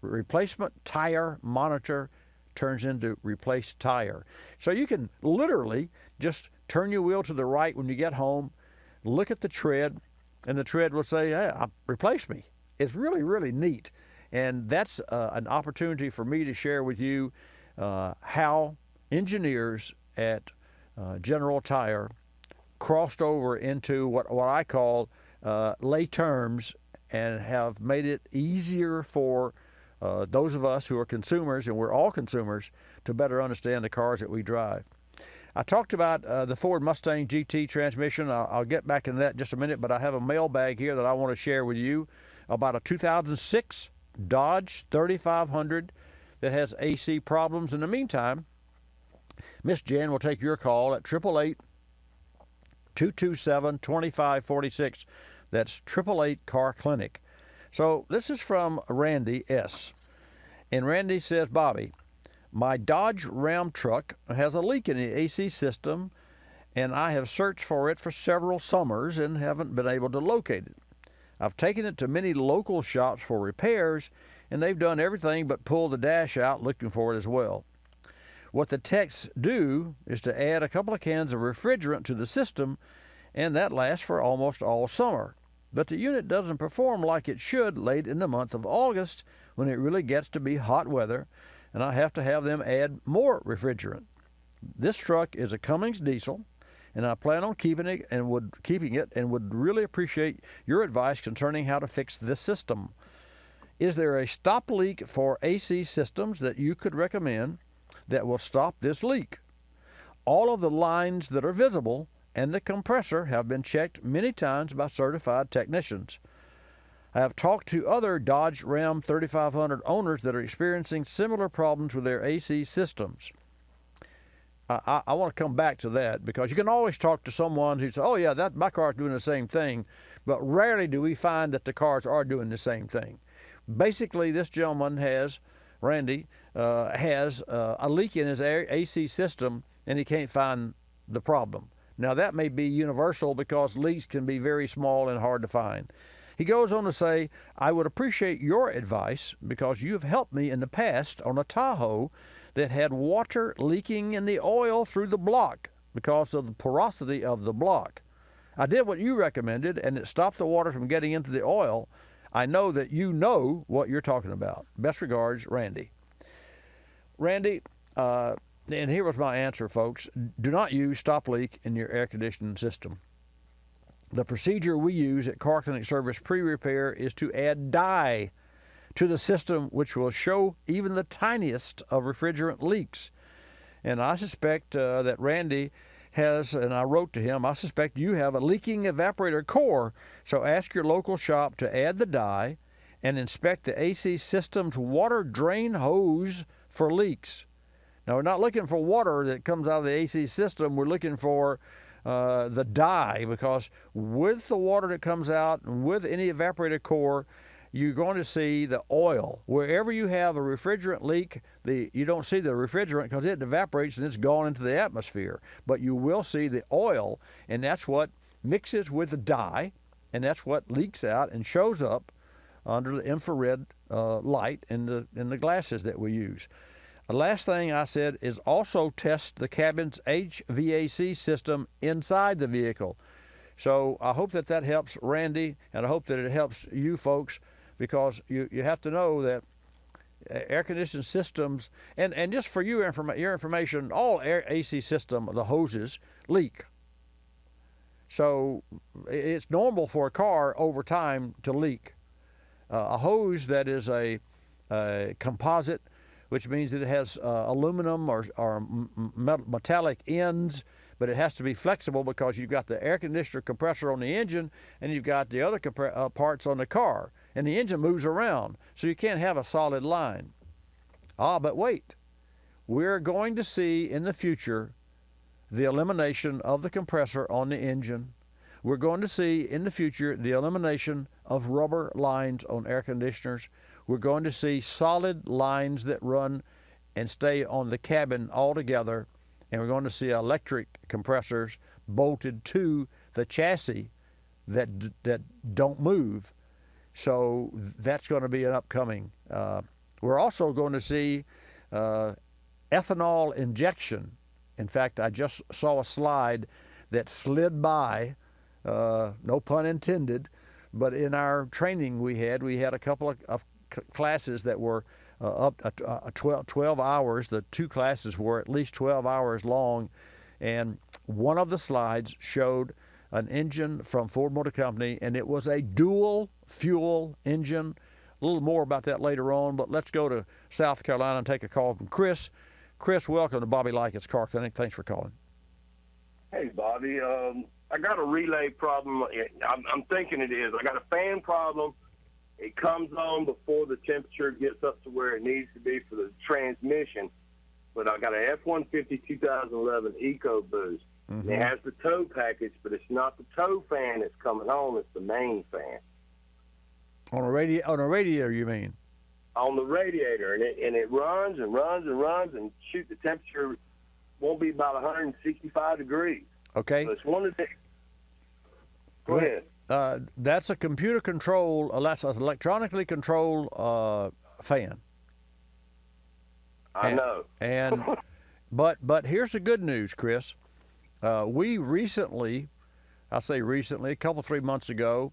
Replacement tire monitor turns into replace tire. So you can literally just turn your wheel to the right when you get home, look at the tread, and the tread will say, hey, replace me. It's really, really neat. And that's an opportunity for me to share with you how engineers at General Tire crossed over into what I call lay terms and have made it easier for those of us who are consumers, and we're all consumers, to better understand the cars that we drive. I talked about the Ford Mustang GT transmission. I'll get back into that in just a minute, but I have a mailbag here that I want to share with you about a 2006 Dodge 3500 that has AC problems. In the meantime, Miss Jan will take your call at 888-227-2546. That's 888 Car Clinic. So this is from Randy S. And Randy says, Bobby, my Dodge Ram truck has a leak in the AC system, and I have searched for it for several summers and haven't been able to locate it. I've taken it to many local shops for repairs, and they've done everything but pull the dash out looking for it as well. What the techs do is to add a couple of cans of refrigerant to the system, and that lasts for almost all summer. But the unit doesn't perform like it should late in the month of August when it really gets to be hot weather, and I have to have them add more refrigerant. This truck is a Cummins diesel, and I plan on keeping it and would really appreciate your advice concerning how to fix this system. Is there a stop leak for AC systems that you could recommend that will stop this leak? All of the lines that are visible and the compressor have been checked many times by certified technicians. I have talked to other Dodge Ram 3500 owners that are experiencing similar problems with their AC systems. I want to come back to that, because you can always talk to someone who says, oh yeah, my car's doing the same thing, but rarely do we find that the cars are doing the same thing. Basically, this gentleman Randy, has a leak in his AC system, and he can't find the problem. Now, that may be universal because leaks can be very small and hard to find. He goes on to say, I would appreciate your advice because you have helped me in the past on a Tahoe that had water leaking in the oil through the block because of the porosity of the block. I did what you recommended, and it stopped the water from getting into the oil. I know that you know what you're talking about. Best regards, Randy. Randy, and here was my answer, folks. Do not use stop leak in your air conditioning system. The procedure we use at Car Clinic Service Pre-Repair is to add dye to the system, which will show even the tiniest of refrigerant leaks. And I suspect that Randy has, and I wrote to him, I suspect you have a leaking evaporator core, so ask your local shop to add the dye and inspect the AC system's water drain hose for leaks. Now, we're not looking for water that comes out of the AC system. We're looking for the dye, because with the water that comes out and with any evaporated core, you're going to see the oil. Wherever you have a refrigerant leak, you don't see the refrigerant because it evaporates and it's gone into the atmosphere. But you will see the oil, and that's what mixes with the dye, and that's what leaks out and shows up under the infrared light in the glasses that we use. The last thing I said is also test the cabin's HVAC system inside the vehicle. So I hope that helps Randy, and I hope that it helps you folks, because you have to know that air conditioning systems, and just for your information, all AC system, the hoses, leak. So it's normal for a car over time to leak. A hose that is a composite, which means that it has aluminum or metallic ends, but it has to be flexible because you've got the air conditioner compressor on the engine and you've got the other parts on the car, and the engine moves around, so you can't have a solid line. But wait, we're going to see in the future the elimination of the compressor on the engine. We're going to see in the future the elimination of rubber lines on air conditioners. We're going to see solid lines that run and stay on the cabin altogether, and we're going to see electric compressors bolted to the chassis that don't move. So that's going to be an upcoming. We're also going to see ethanol injection. In fact, I just saw a slide that slid by, no pun intended, but in our training we had a couple of classes that were up 12 hours. The two classes were at least 12 hours long, and one of the slides showed an engine from Ford Motor Company, and it was a dual fuel engine. A little more about that later on, but let's go to South Carolina and take a call from Chris. Chris, welcome to Bobby Likis Car Clinic. Thanks for calling. Hey, Bobby. I got a relay problem. I'm thinking it is. I got a fan problem. It comes on before the temperature gets up to where it needs to be for the transmission. But I got an F-150 2011 EcoBoost. Mm-hmm. It has the tow package, but it's not the tow fan that's coming on. It's the main fan. On a radiator, you mean? On the radiator, and it runs and runs and runs, and shoot, the temperature won't be about 165 degrees. Okay. So it's one of the. Go ahead. That's a computer control, that's an electronically controlled fan. I know. And but here's the good news, Chris. We recently, a couple 3 months ago,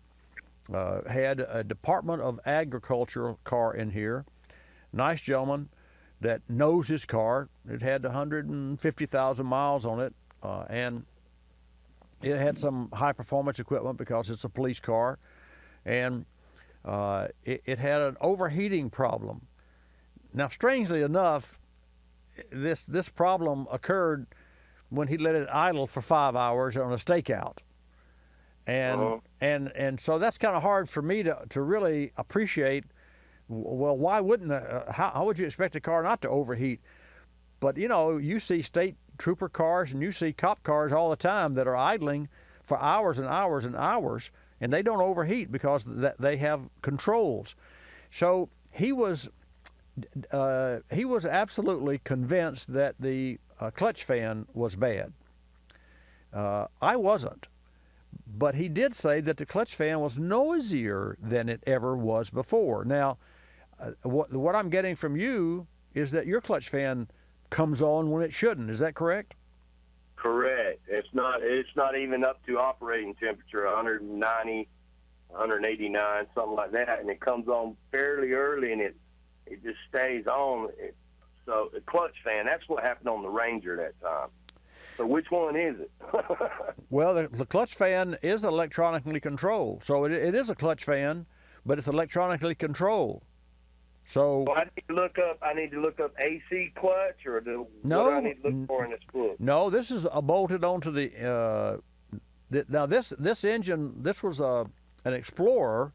had a Department of Agriculture car in here. Nice gentleman that knows his car. It had 150,000 miles on it, and it had some high performance equipment because it's a police car, and it had an overheating problem. Now, strangely enough, this problem occurred when he let it idle for 5 hours on a stakeout. And so that's kind of hard for me to really appreciate. Well, why wouldn't how would you expect a car not to overheat? But you see state trooper cars and you see cop cars all the time that are idling for hours and hours and hours, and they don't overheat because they have controls. So he was absolutely convinced that the clutch fan was bad. I wasn't. But he did say that the clutch fan was noisier than it ever was before. Now, what I'm getting from you is that your clutch fan comes on when it shouldn't. Is that correct? Correct. It's not even up to operating temperature, 190, 189, something like that, and it comes on fairly early, and it just stays on. So the clutch fan, that's what happened on the Ranger that time. So which one is it? Well, the clutch fan is electronically controlled. So it is a clutch fan, but it's electronically controlled. So I need to look up AC clutch, or what do I need to look for in this book? No, this is bolted onto the. Now this engine, this was an Explorer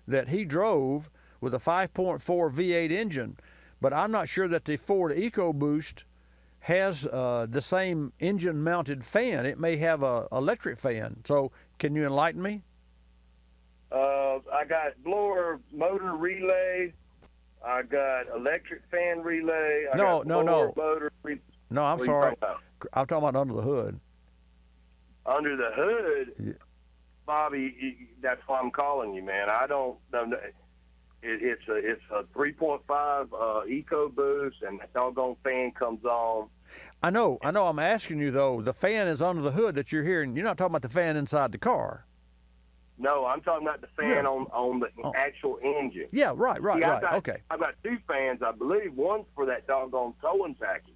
that he drove with a 5.4 V8 engine, but I'm not sure that the Ford EcoBoost has the same engine-mounted fan. It may have a electric fan. So can you enlighten me? I got blower motor relay. I got electric fan relay. I got blower motor relay. No, I'm sorry. I'm talking about under the hood. Under the hood, Bobby, that's why I'm calling you, man. I don't know. It's a 3.5 EcoBoost, and that doggone fan comes on. I know. I'm asking you, though, the fan is under the hood that you're hearing. You're not talking about the fan inside the car. No, I'm talking about the fan on the actual engine. Yeah, right. Okay. I've got two fans, I believe. One's for that doggone towing package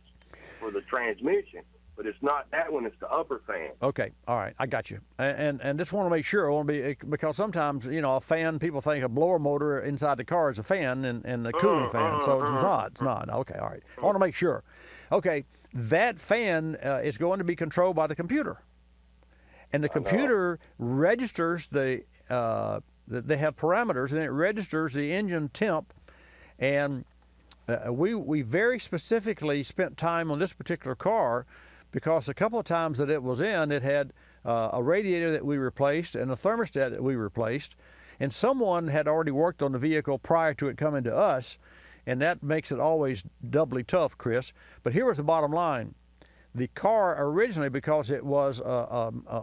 for the transmission, but it's not that one. It's the upper fan. Okay, all right, I got you. And just want to make sure. I want to be, because sometimes a fan, people think a blower motor inside the car is a fan and the cooling fan. So it's not. It's not. Okay, all right. I want to make sure. Okay, that fan is going to be controlled by the computer. And the computer registers they have parameters, and it registers the engine temp. And we very specifically spent time on this particular car because a couple of times that it was in, it had a radiator that we replaced and a thermostat that we replaced. And someone had already worked on the vehicle prior to it coming to us, and that makes it always doubly tough, Chris. But here was the bottom line. The car originally, because it was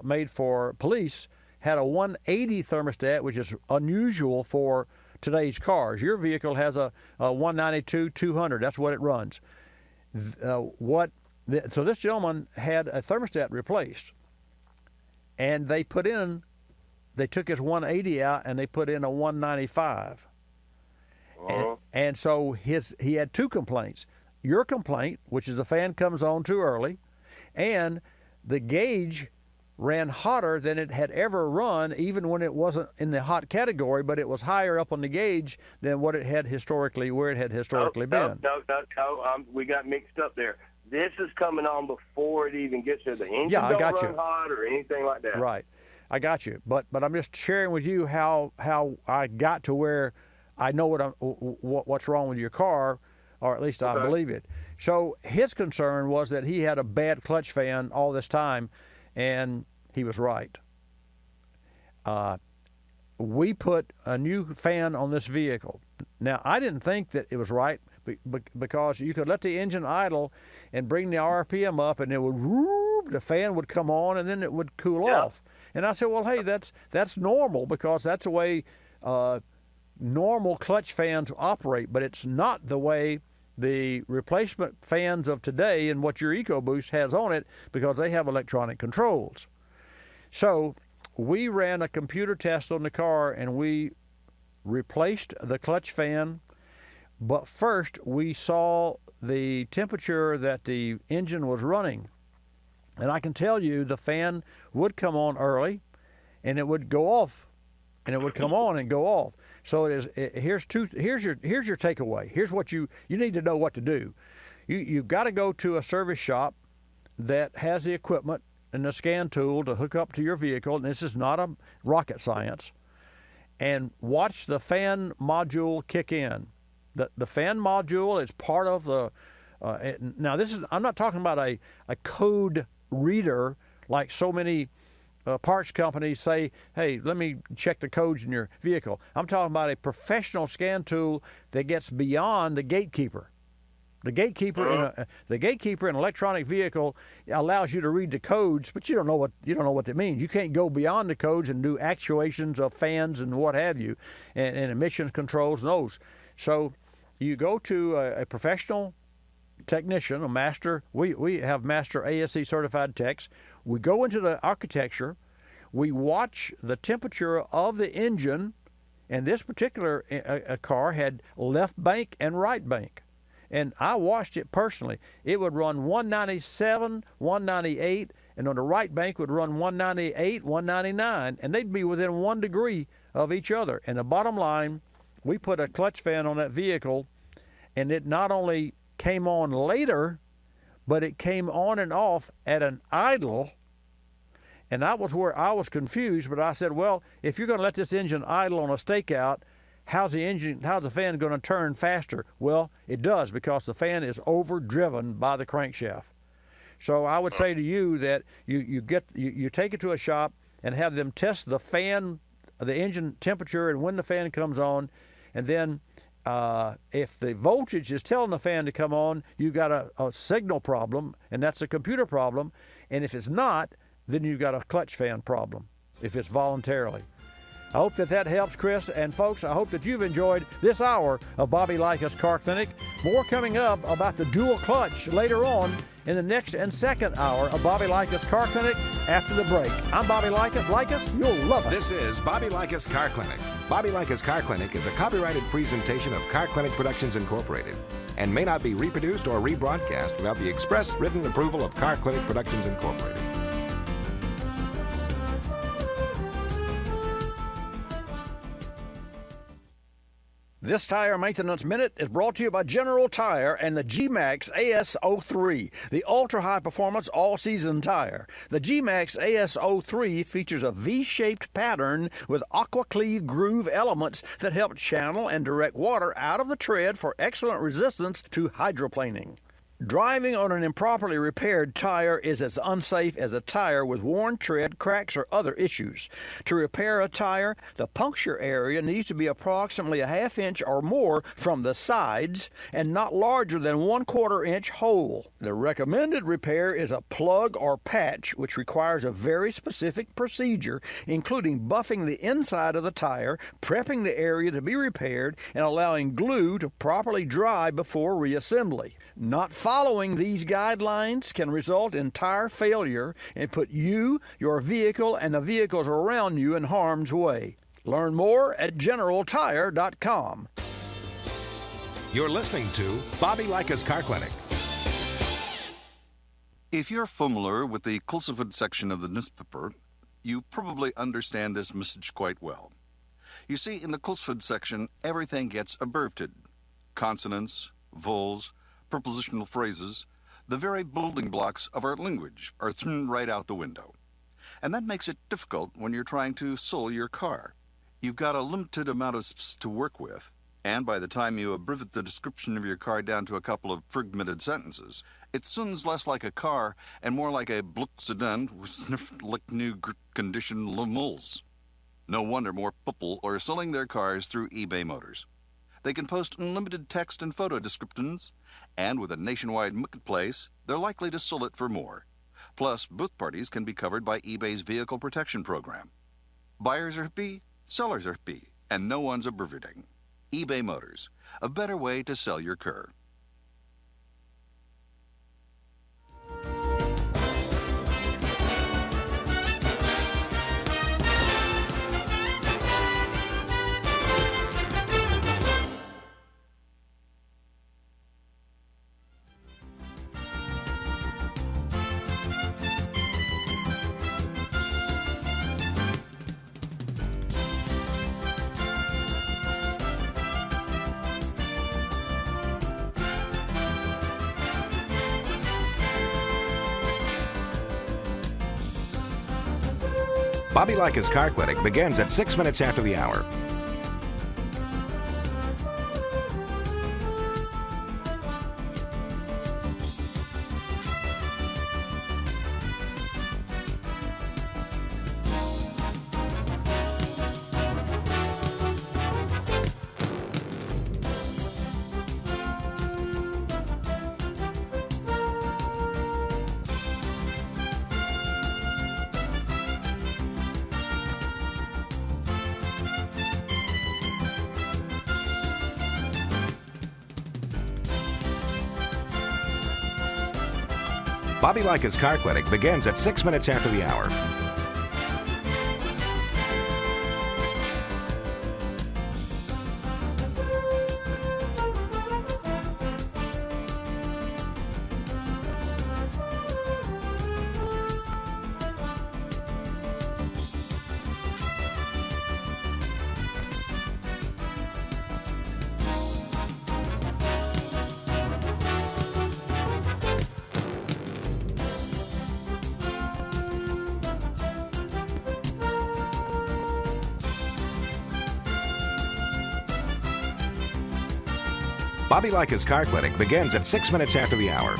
made for police, had a 180 thermostat, which is unusual for today's cars. Your vehicle has a 192-200. That's what it runs. So this gentleman had a thermostat replaced, and they took his 180 out and they put in a 195. And so he had two complaints. Your complaint, which is the fan comes on too early, and the gauge ran hotter than it had ever run, even when it wasn't in the hot category, but it was higher up on the gauge than where it had historically been. No, we got mixed up there. This is coming on before it even gets there. The engine don't run hot or anything like that. Right, I got you. But I'm just sharing with you how I got to where I know what's wrong with your car, or at least I believe it. So his concern was that he had a bad clutch fan all this time, and he was right. We put a new fan on this vehicle. Now, I didn't think that it was right because you could let the engine idle and bring the RPM up, and it would the fan would come on, and then it would cool off. And I said, well, hey, that's normal because that's the way normal clutch fans operate, but it's not the way the replacement fans of today and what your EcoBoost has on it, because they have electronic controls. So we ran a computer test on the car and we replaced the clutch fan, but first we saw the temperature that the engine was running. And I can tell you the fan would come on early and it would go off, and it would come on and go off. So here's your takeaway. Here's what you need to know what to do. You've got to go to a service shop that has the equipment and the scan tool to hook up to your vehicle, and this is not a rocket science, and watch the fan module kick in. The fan module is part of the now I'm not talking about a code reader like so many parts companies say, hey, let me check the codes in your vehicle. I'm talking about a professional scan tool that gets beyond the gatekeeper. The gatekeeper in an electronic vehicle allows you to read the codes, but you don't know what that means. You can't go beyond the codes and do actuations of fans and what have you, and emissions controls and those. So you go to a professional technician, a master. We have master ASE certified techs. We go into the architecture. We watch the temperature of the engine, and this particular car had left bank and right bank. And I watched it personally. It would run 197, 198, and on the right bank would run 198, 199, and they'd be within 1 degree of each other. And the bottom line, we put a clutch fan on that vehicle, and it not only came on later, but it came on and off at an idle. And that was where I was confused, but I said, well, if you're going to let this engine idle on a stakeout, how's the fan going to turn faster? Well, it does, because the fan is overdriven by the crankshaft. So I would say to you that you take it to a shop and have them test the fan, the engine temperature, and when the fan comes on, and then if the voltage is telling the fan to come on, you've got a signal problem, and that's a computer problem. And if it's not, then you've got a clutch fan problem, if it's voluntarily. I hope that helps, Chris. And folks, I hope that you've enjoyed this hour of Bobby Likis Car Clinic. More coming up about the dual clutch later on in the next and second hour of Bobby Likis Car Clinic after the break. I'm Bobby Likis. Likis, you'll love us. This is Bobby Likis Car Clinic. Bobby Likis Car Clinic is a copyrighted presentation of Car Clinic Productions Incorporated and may not be reproduced or rebroadcast without the express written approval of Car Clinic Productions Incorporated. This Tire Maintenance Minute is brought to you by General Tire and the G-Max AS03, the ultra-high performance all-season tire. The G-Max AS03 features a V-shaped pattern with aqua-cleave groove elements that help channel and direct water out of the tread for excellent resistance to hydroplaning. Driving on an improperly repaired tire is as unsafe as a tire with worn tread, cracks, or other issues. To repair a tire, the puncture area needs to be approximately a ½ inch or more from the sides and not larger than 1/4 inch hole. The recommended repair is a plug or patch, which requires a very specific procedure, including buffing the inside of the tire, prepping the area to be repaired, and allowing glue to properly dry before reassembly. Not following these guidelines can result in tire failure and put you, your vehicle, and the vehicles around you in harm's way. Learn more at GeneralTire.com. You're listening to Bobby Likis Car Clinic. If you're familiar with the Kulseford section of the newspaper, you probably understand this message quite well. You see, in the Kulseford section, everything gets abbreviated. Consonants, vowels, prepositional phrases, the very building blocks of our language are thrown right out the window. And that makes it difficult when you're trying to sell your car. You've got a limited amount of space to work with, and by the time you abbreviate the description of your car down to a couple of fragmented sentences, it sounds less like a car and more like a Bluck sedan with sniffed like new condition lemals. No wonder more people are selling their cars through eBay Motors. They can post unlimited text and photo descriptions, and with a nationwide marketplace, they're likely to sell it for more. Plus, both parties can be covered by eBay's Vehicle Protection Program. Buyers are happy, sellers are happy, and no one's abbreviating. eBay Motors, a better way to sell your car. Bobby Likis Car Clinic begins at 6 minutes after the hour. Bobby Likis Car Clinic begins at 6 minutes after the hour. Bobby Likis Car Clinic begins at 6 minutes after the hour.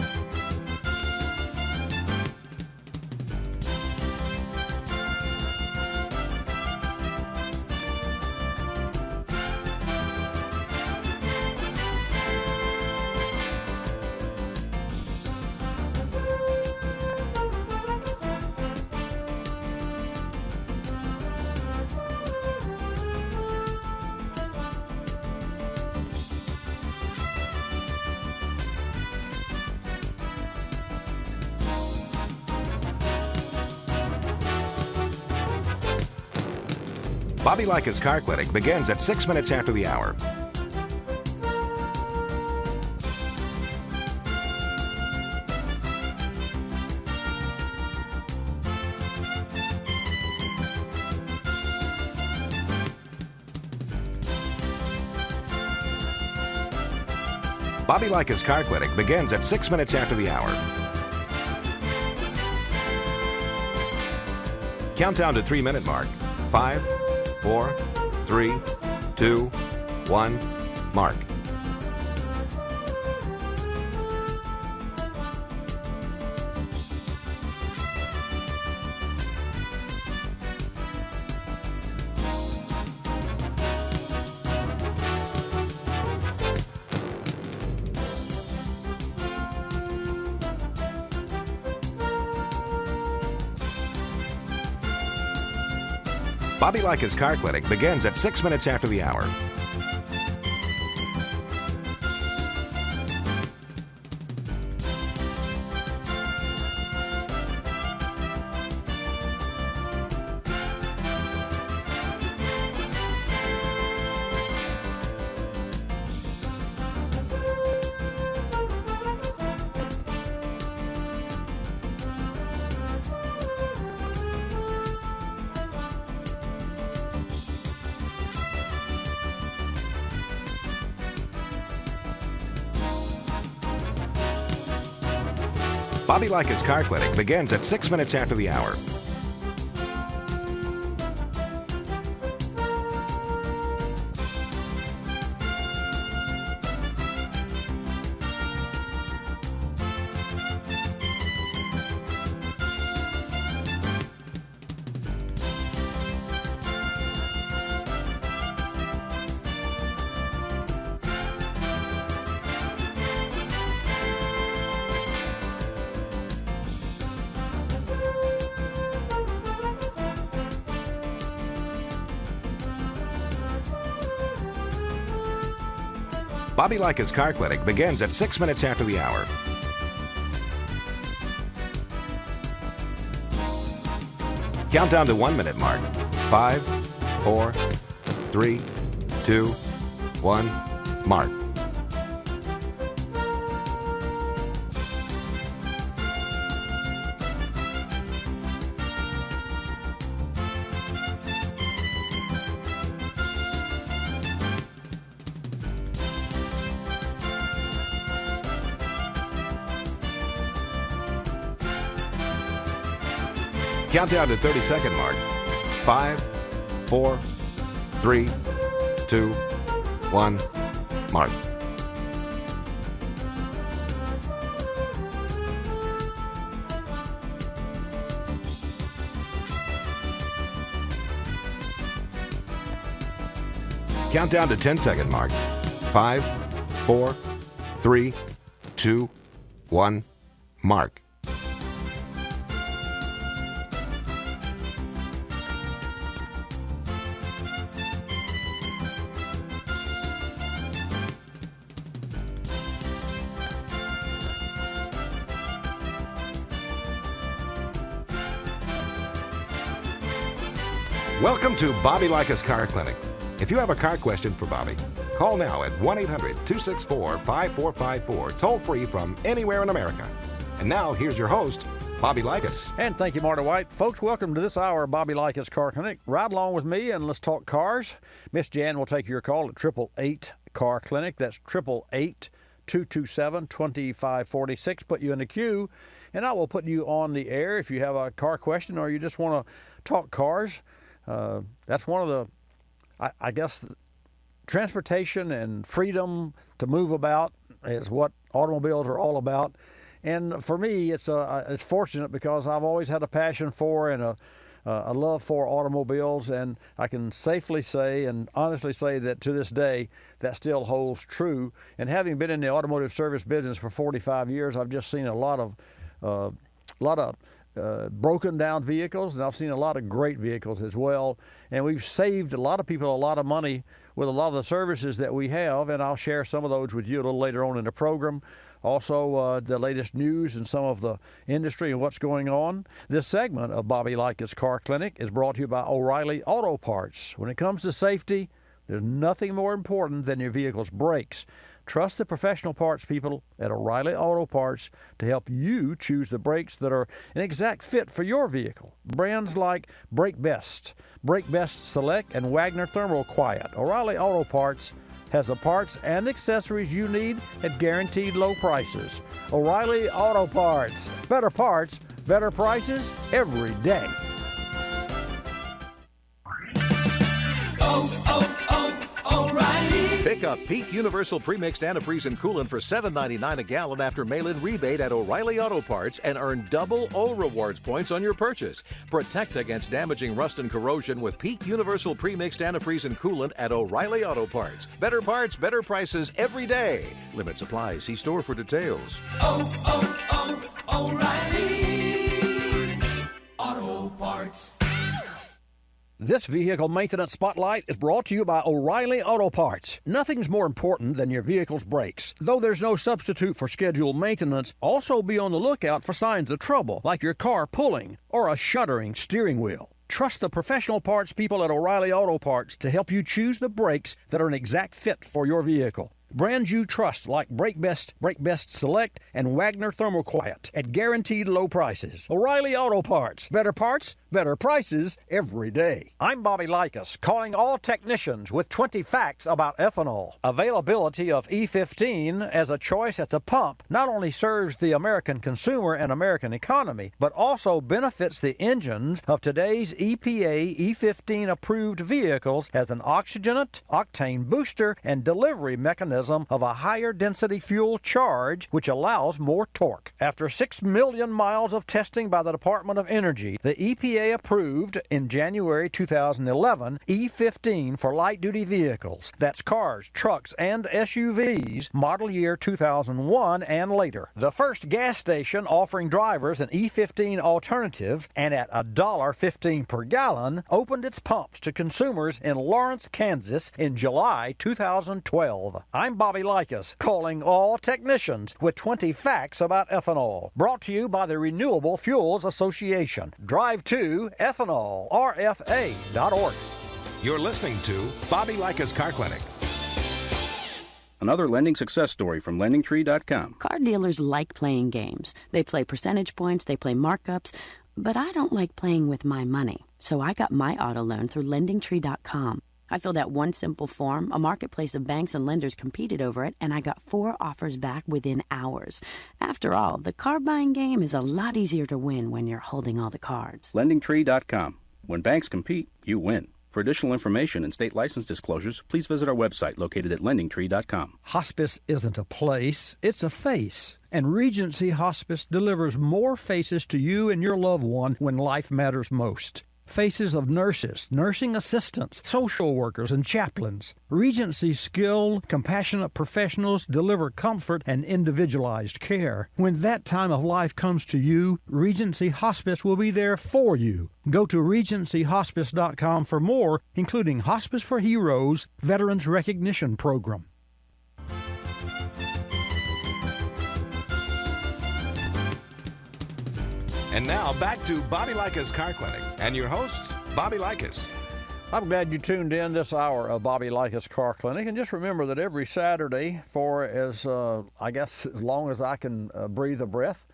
Bobby Likis Car Clinic begins at 6 minutes after the hour. Bobby Likis Car Clinic begins at 6 minutes after the hour. Countdown to 3-minute mark. 5, 4, 3, 2, 1, mark. Bobby Likis Car Clinic begins at 6 minutes after the hour. Bobby Likis Car Clinic begins at 6 minutes after the hour. Bobby Likis Car Clinic begins at 6 minutes after the hour. Countdown to 1-minute mark. 5, 4, 3, 2, 1, mark. Countdown to 30-second mark. 5, 4, 3, 2, 1, mark. Countdown to 10-second mark. 5, 4, 3, 2, 1, mark. Welcome to Bobby Likis Car Clinic. If you have a car question for Bobby, call now at 1-800-264-5454, toll free from anywhere in America. And now, here's your host, Bobby Likis. And thank you, Marty White. Folks, welcome to this hour of Bobby Likis Car Clinic. Ride along with me and let's talk cars. Miss Jan will take your call at 888 Car Clinic. That's 888-227-2546. Put you in the queue, and I will put you on the air if you have a car question or you just want to talk cars. That's one of the, I guess, transportation and freedom to move about is what automobiles are all about. And for me, it's fortunate because I've always had a passion for and a love for automobiles, and I can safely say and honestly say that to this day that still holds true. And having been in the automotive service business for 45 years, I've just seen a lot of broken down vehicles, and I've seen a lot of great vehicles as well. And we've saved a lot of people a lot of money with a lot of the services that we have, and I'll share some of those with you a little later on in the program. Also, the latest news in some of the industry and what's going on. This segment of Bobby Likis Car Clinic is brought to you by O'Reilly Auto Parts. When it comes to safety, there's nothing more important than your vehicle's brakes. Trust the professional parts people at O'Reilly Auto Parts to help you choose the brakes that are an exact fit for your vehicle. Brands like Brake Best Select, and Wagner Thermal Quiet. O'Reilly Auto Parts has the parts and accessories you need at guaranteed low prices. O'Reilly Auto Parts. Better parts, better prices every day. O'Reilly. Pick up Peak Universal Premixed Antifreeze and Coolant for $7.99 a gallon after mail-in rebate at O'Reilly Auto Parts and earn double O Rewards points on your purchase. Protect against damaging rust and corrosion with Peak Universal Premixed Antifreeze and Coolant at O'Reilly Auto Parts. Better parts, better prices every day. Limit supply. See store for details. O'Reilly Auto Parts. This vehicle maintenance spotlight is brought to you by O'Reilly Auto Parts. Nothing's more important than your vehicle's brakes. Though there's no substitute for scheduled maintenance, also be on the lookout for signs of trouble, like your car pulling or a shuddering steering wheel. Trust the professional parts people at O'Reilly Auto Parts to help you choose the brakes that are an exact fit for your vehicle. Brands you trust like Brake Best Select, and Wagner Thermal Quiet at guaranteed low prices. O'Reilly Auto Parts. Better parts, better prices every day. I'm Bobby Likis, calling all technicians with 20 facts about ethanol. Availability of E15 as a choice at the pump not only serves the American consumer and American economy, but also benefits the engines of today's EPA E15 approved vehicles as an oxygenant, octane booster, and delivery mechanism of a higher density fuel charge, which allows more torque. After 6 million miles of testing by the Department of Energy, the EPA approved in January 2011 E15 for light-duty vehicles. That's cars, trucks, and SUVs, model year 2001 and later. The first gas station offering drivers an E15 alternative, and at $1.15 per gallon, opened its pumps to consumers in Lawrence, Kansas in July 2012. I'm Bobby Likis, calling all technicians with 20 facts about ethanol. Brought to you by the Renewable Fuels Association. Drive to ethanolrfa.org. You're listening to Bobby Likis Car Clinic. Another lending success story from LendingTree.com. Car dealers like playing games. They play percentage points, they play markups, but I don't like playing with my money. So I got my auto loan through LendingTree.com. I filled out one simple form, a marketplace of banks and lenders competed over it, and I got 4 offers back within hours. After all, the car buying game is a lot easier to win when you're holding all the cards. LendingTree.com. When banks compete, you win. For additional information and state license disclosures, please visit our website located at LendingTree.com. Hospice isn't a place, it's a face. And Regency Hospice delivers more faces to you and your loved one when life matters most. Faces of nurses, nursing assistants, social workers, and chaplains. Regency's skilled, compassionate professionals deliver comfort and individualized care. When that time of life comes to you, Regency Hospice will be there for you. Go to regencyhospice.com for more, including Hospice for Heroes Veterans Recognition Program. And now back to Bobby Likis Car Clinic and your host, Bobby Likis. I'm glad you tuned in this hour of Bobby Likis Car Clinic. And just remember that every Saturday for as long as I can breathe a breath,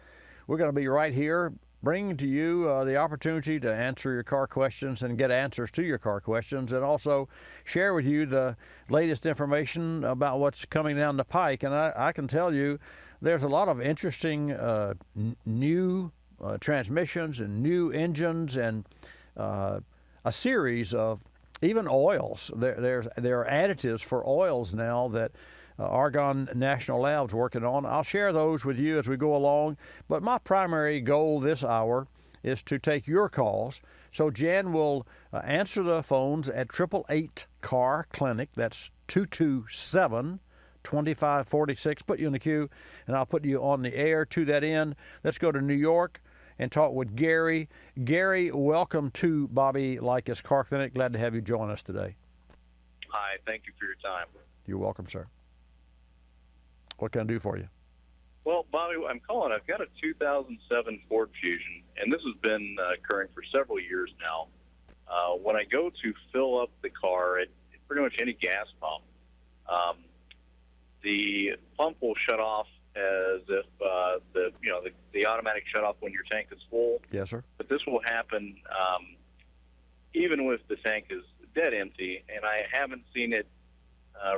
we're going to be right here bringing to you the opportunity to answer your car questions and get answers to your car questions, and also share with you the latest information about what's coming down the pike. And I can tell you there's a lot of interesting new transmissions and new engines and a series of even oils. There are additives for oils now that Argonne National Lab's working on. I'll share those with you as we go along, but my primary goal this hour is to take your calls. So Jan will answer the phones at 888-CAR-CLINIC. That's 227-2546. Put you in the queue, and I'll put you on the air. To that end, let's go to New York and talk with Gary. Gary, welcome to Bobby Likis Car Clinic. Glad to have you join us today. Hi, thank you for your time. You're welcome, sir. What can I do for you? Well, Bobby, I'm calling. I've got a 2007 Ford Fusion, and this has been occurring for several years now. When I go to fill up the car at pretty much any gas pump, the pump will shut off as if the automatic shut off when your tank is full. Yes, sir. But this will happen even with the tank is dead empty, and I haven't seen it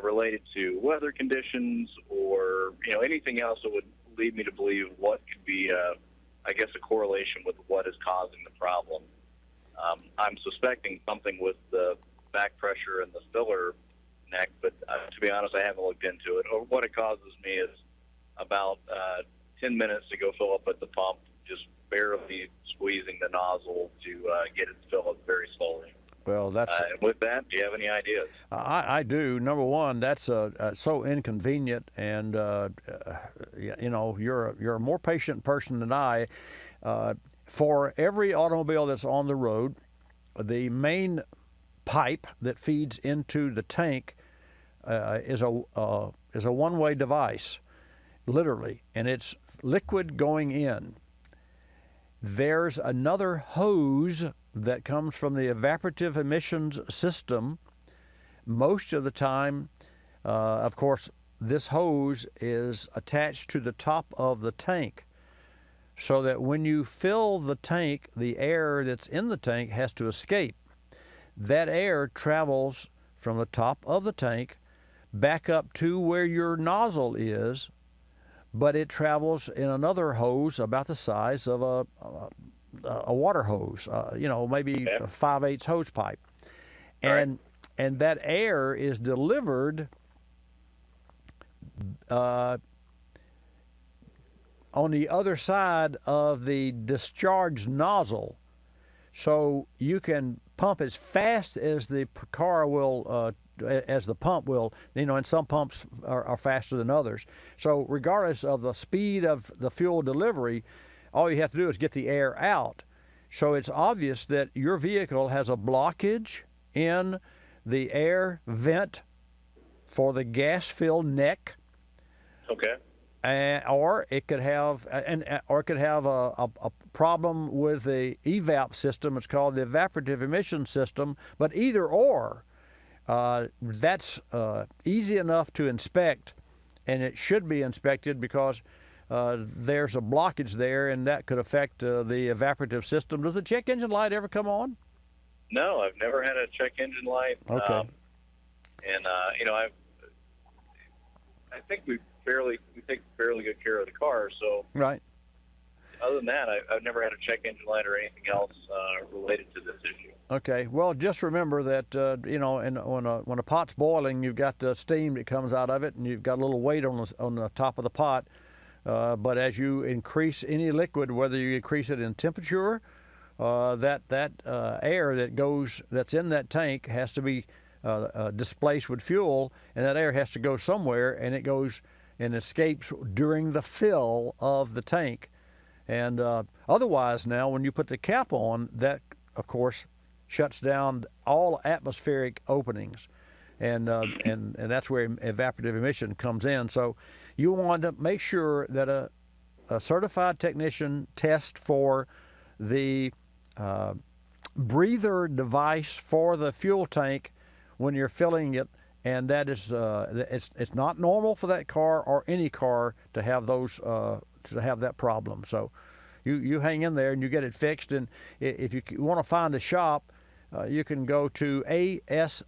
related to weather conditions or anything else that would lead me to believe what could be, I guess, a correlation with what is causing the problem. I'm suspecting something with the back pressure and the filler neck, but to be honest, I haven't looked into it. Or what it causes me is about 10 minutes to go fill up at the pump, just barely squeezing the nozzle to get it to fill up very slowly. Well, that's. And with that, do you have any ideas? I do. Number one, that's so inconvenient, and you're a more patient person than I. For every automobile that's on the road, the main pipe that feeds into the tank is a one-way device, literally, and it's liquid going in. There's another hose that comes from the evaporative emissions system. Most of the time, of course, this hose is attached to the top of the tank, so that when you fill the tank, the air that's in the tank has to escape. That air travels from the top of the tank back up to where your nozzle is, but it travels in another hose about the size of a water hose, maybe a 5/8 hose pipe. And that air is delivered on the other side of the discharge nozzle, so you can pump as fast as the car will, as the pump will, and some pumps are faster than others. So regardless of the speed of the fuel delivery, all you have to do is get the air out. So it's obvious that your vehicle has a blockage in the air vent for the gas fill neck. Okay. Or it could have a problem with the evap system. It's called the evaporative emission system. But either or, that's easy enough to inspect, and it should be inspected because there's a blockage there, and that could affect the evaporative system. Does the check engine light ever come on? No, I've never had a check engine light. Okay. I think we take fairly good care of the car. So right. Other than that, I've never had a check engine light or anything else related to this issue. Okay. Well, just remember that when a pot's boiling, you've got the steam that comes out of it, and you've got a little weight on the top of the pot. But as you increase any liquid, whether you increase it in temperature, that air that's in that tank has to be displaced with fuel, and that air has to go somewhere, and it goes and escapes during the fill of the tank. And otherwise, now when you put the cap on, that of course shuts down all atmospheric openings, and that's where evaporative emission comes in. So you want to make sure that a certified technician tests for the breather device for the fuel tank when you're filling it, and that is it's not normal for that car or any car to have those to have that problem. So you hang in there and you get it fixed. And if you want to find a shop, you can go to asashop.org.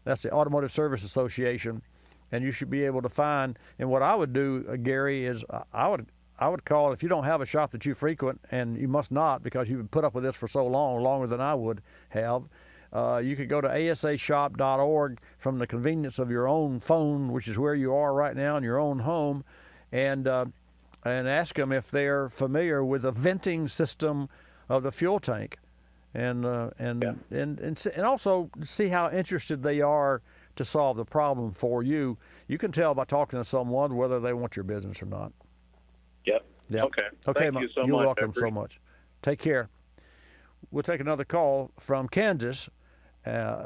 That's the Automotive Service Association, and you should be able to find. And what I would do, Gary, is I would call, if you don't have a shop that you frequent, and you must not because you've put up with this for so long, longer than I would have. You could go to asashop.org from the convenience of your own phone, which is where you are right now in your own home, and ask them if they're familiar with the venting system of the fuel tank, and also see how interested they are to solve the problem for you. You can tell by talking to someone whether they want your business or not. Yep. Okay. Thank you so much. You're welcome so much. Take care. We'll take another call from Kansas,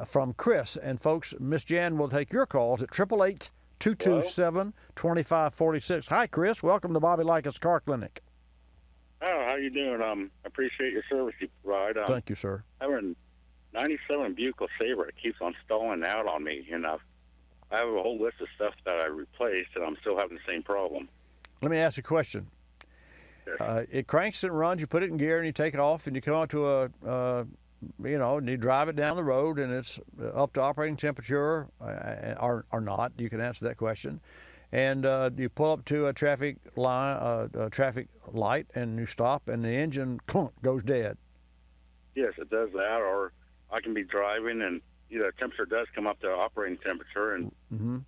from Chris. And folks, Miss Jan will take your calls at 227-2546. Hi, Chris. Welcome to Bobby Likis Car Clinic. Oh, how you doing? I appreciate your service you provide. Thank you, sir. I have a 97 Buick LeSabre. It keeps on stalling out on me, and I have a whole list of stuff that I replaced, and I'm still having the same problem. Let me ask you a question. It cranks and runs. You put it in gear, and you take it off, and you come out to and you drive it down the road, and it's up to operating temperature, or not. You can answer that question. And you pull up to a traffic light, and you stop, and the engine goes dead. Yes, it does that. Or I can be driving, and the temperature does come up to operating temperature, and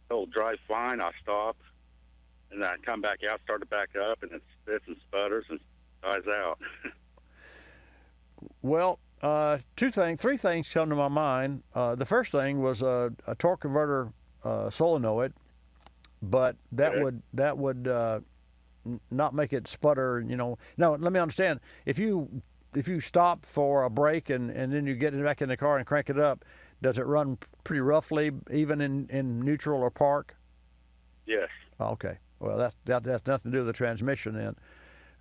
it'll drive fine. I stop, and I come back out, start it back up, and it spits and sputters and dies out. Well, three things come to my mind. The first thing was a torque converter solenoid, but that would not make it sputter. Now, let me understand. If you stop for a break and then you get it back in the car and crank it up, does it run pretty roughly, even in neutral or park? Yes. Okay. Well, that has nothing to do with the transmission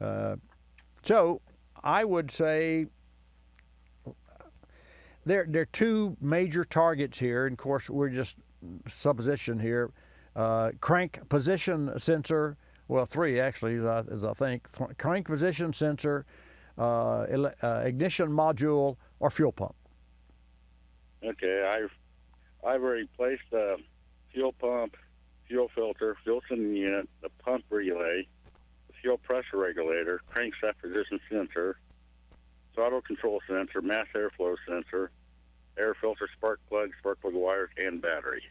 then. So I would say there are two major targets here, and of course we're just supposition here. Crank position sensor, well, three actually, as I think. Crank position sensor, ignition module, or fuel pump. Okay, I've replaced the fuel pump, fuel filter, fuel sending unit, the pump relay, the fuel pressure regulator, crankshaft position sensor, throttle control sensor, mass airflow sensor, air filter, spark plug wires, and battery.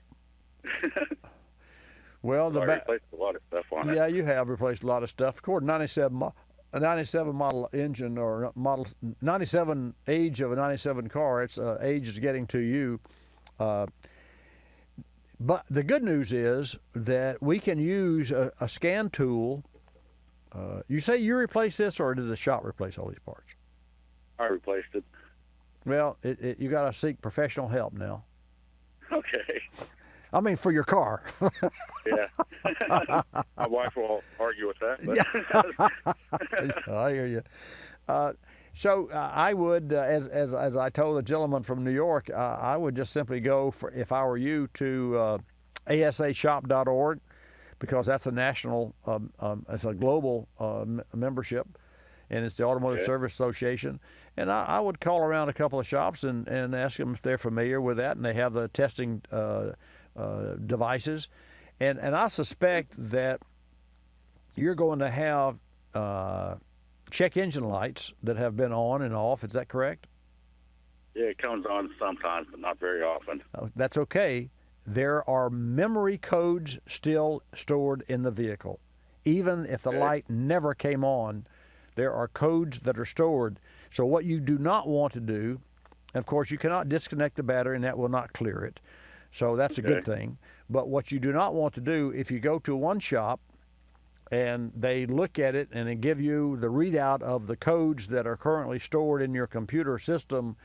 Well, I replaced a lot of stuff on it. Yeah, you have replaced a lot of stuff. Of course, a 97 model engine or model 97 age of a 97 car, its age is getting to you. But the good news is that we can use a scan tool. You say you replaced this, or did the shop replace all these parts? I replaced it. Well, you got to seek professional help now. Okay. I mean, for your car. Yeah. My wife will argue with that. But. I hear you. So I would, as I told the gentleman from New York, I would just simply go, if I were you, to asashop.org, because that's a national, it's a global membership, and it's the Automotive Service Association. And I would call around a couple of shops and ask them if they're familiar with that, and they have the testing devices. And I suspect that you're going to have check engine lights that have been on and off. Is that correct? Yeah, it comes on sometimes, but not very often. That's okay. There are memory codes still stored in the vehicle. Even if the light never came on, there are codes that are stored. So what you do not want to do, and of course you cannot disconnect the battery and that will not clear it. So that's a good thing. But what you do not want to do, if you go to one shop and they look at it and they give you the readout of the codes that are currently stored in your computer system,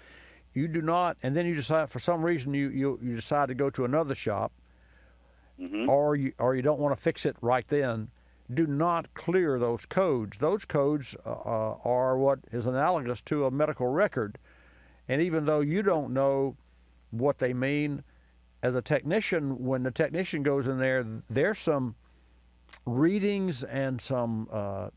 you do not, and then you decide for some reason you decide to go to another shop, or you don't want to fix it right then, do not clear those codes. Those codes are what is analogous to a medical record. And even though you don't know what they mean, as a technician, when the technician goes in there, there's some readings and some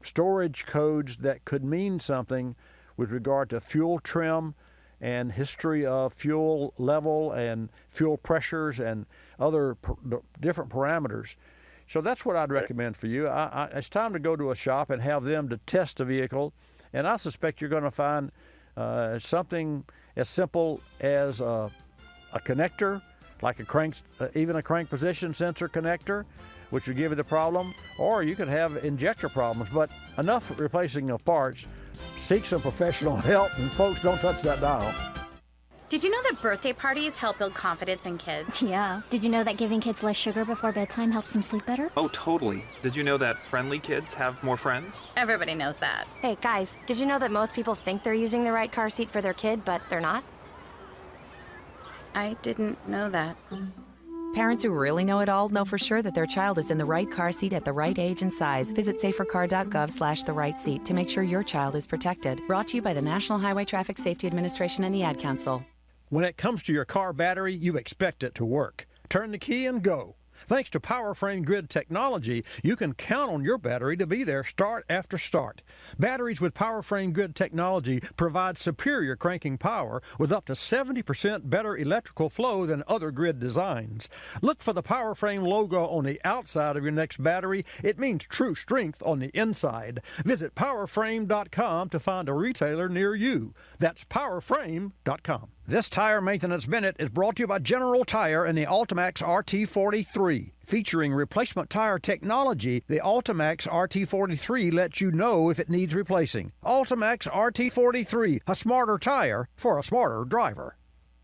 storage codes that could mean something with regard to fuel trim and history of fuel level and fuel pressures and other different parameters. So that's what I'd recommend for you. It's time to go to a shop and have them to test the vehicle, and I suspect you're going to find something as simple as a connector, like even a crank position sensor connector, which would give you the problem, or you could have injector problems. But enough replacing of parts. Seek some professional help, and folks, don't touch that dial. Did you know that birthday parties help build confidence in kids? Yeah. Did you know that giving kids less sugar before bedtime helps them sleep better? Oh, totally. Did you know that friendly kids have more friends? Everybody knows that. Hey, guys, did you know that most people think they're using the right car seat for their kid, but they're not? I didn't know that. Parents who really know it all know for sure that their child is in the right car seat at the right age and size. Visit safercar.gov/the right seat to make sure your child is protected. Brought to you by the National Highway Traffic Safety Administration and the Ad Council. When it comes to your car battery, you expect it to work. Turn the key and go. Thanks to PowerFrame Grid technology, you can count on your battery to be there start after start. Batteries with PowerFrame Grid technology provide superior cranking power with up to 70% better electrical flow than other grid designs. Look for the PowerFrame logo on the outside of your next battery. It means true strength on the inside. Visit PowerFrame.com to find a retailer near you. That's PowerFrame.com. This Tire Maintenance Minute is brought to you by General Tire and the Ultimax RT43. Featuring replacement tire technology, the Ultimax RT43 lets you know if it needs replacing. Ultimax RT43, a smarter tire for a smarter driver.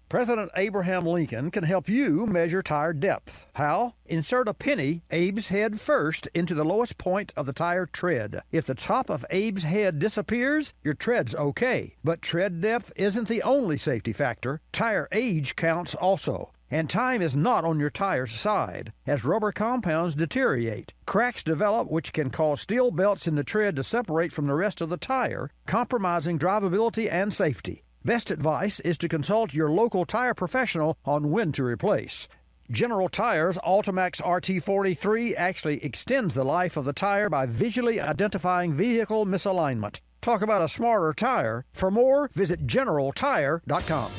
President Abraham Lincoln can help you measure tire depth. How? Insert a penny, Abe's head first, into the lowest point of the tire tread. If the top of Abe's head disappears, your tread's okay. But tread depth isn't the only safety factor. Tire age counts also. And time is not on your tire's side. As rubber compounds deteriorate, cracks develop which can cause steel belts in the tread to separate from the rest of the tire, compromising drivability and safety. Best advice is to consult your local tire professional on when to replace. General Tire's Ultimax RT43 actually extends the life of the tire by visually identifying vehicle misalignment. Talk about a smarter tire. For more, visit GeneralTire.com.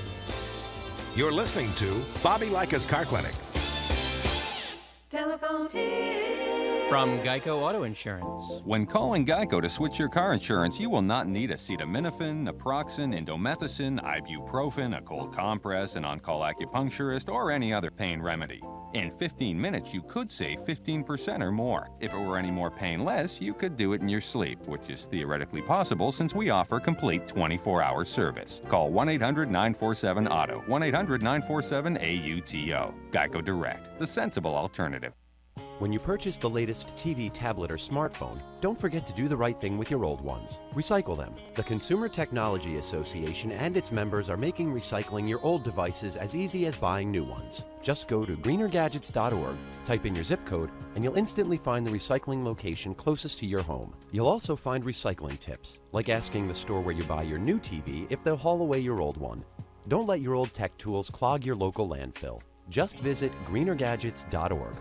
You're listening to Bobby Likis Car Clinic. Telephone tip. From Geico Auto Insurance. When calling Geico to switch your car insurance, you will not need acetaminophen, naproxen, indomethacin, ibuprofen, a cold compress, an on-call acupuncturist, or any other pain remedy. In 15 minutes, you could save 15% or more. If it were any more painless, you could do it in your sleep, which is theoretically possible since we offer complete 24-hour service. Call 1-800-947-AUTO, 1-800-947-AUTO. Geico Direct, the sensible alternative. When you purchase the latest TV, tablet, or smartphone, don't forget to do the right thing with your old ones. Recycle them. The Consumer Technology Association and its members are making recycling your old devices as easy as buying new ones. Just go to greenergadgets.org, type in your zip code, and you'll instantly find the recycling location closest to your home. You'll also find recycling tips, like asking the store where you buy your new TV if they'll haul away your old one. Don't let your old tech tools clog your local landfill. Just visit greenergadgets.org.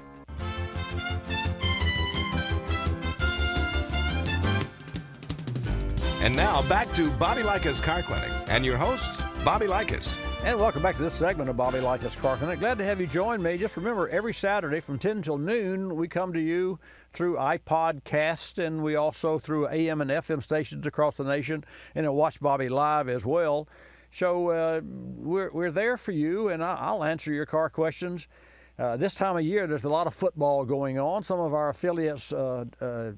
And now back to Bobby Likis Car Clinic and your host, Bobby Likis. And welcome back to this segment of Bobby Likis Car Clinic. Glad to have you join me. Just remember, every Saturday from 10 till noon, we come to you through iPodcast, and we also through AM and FM stations across the nation, and watch Bobby live as well. So we're there for you, and I'll answer your car questions. This time of year, there's a lot of football going on. Some of our affiliates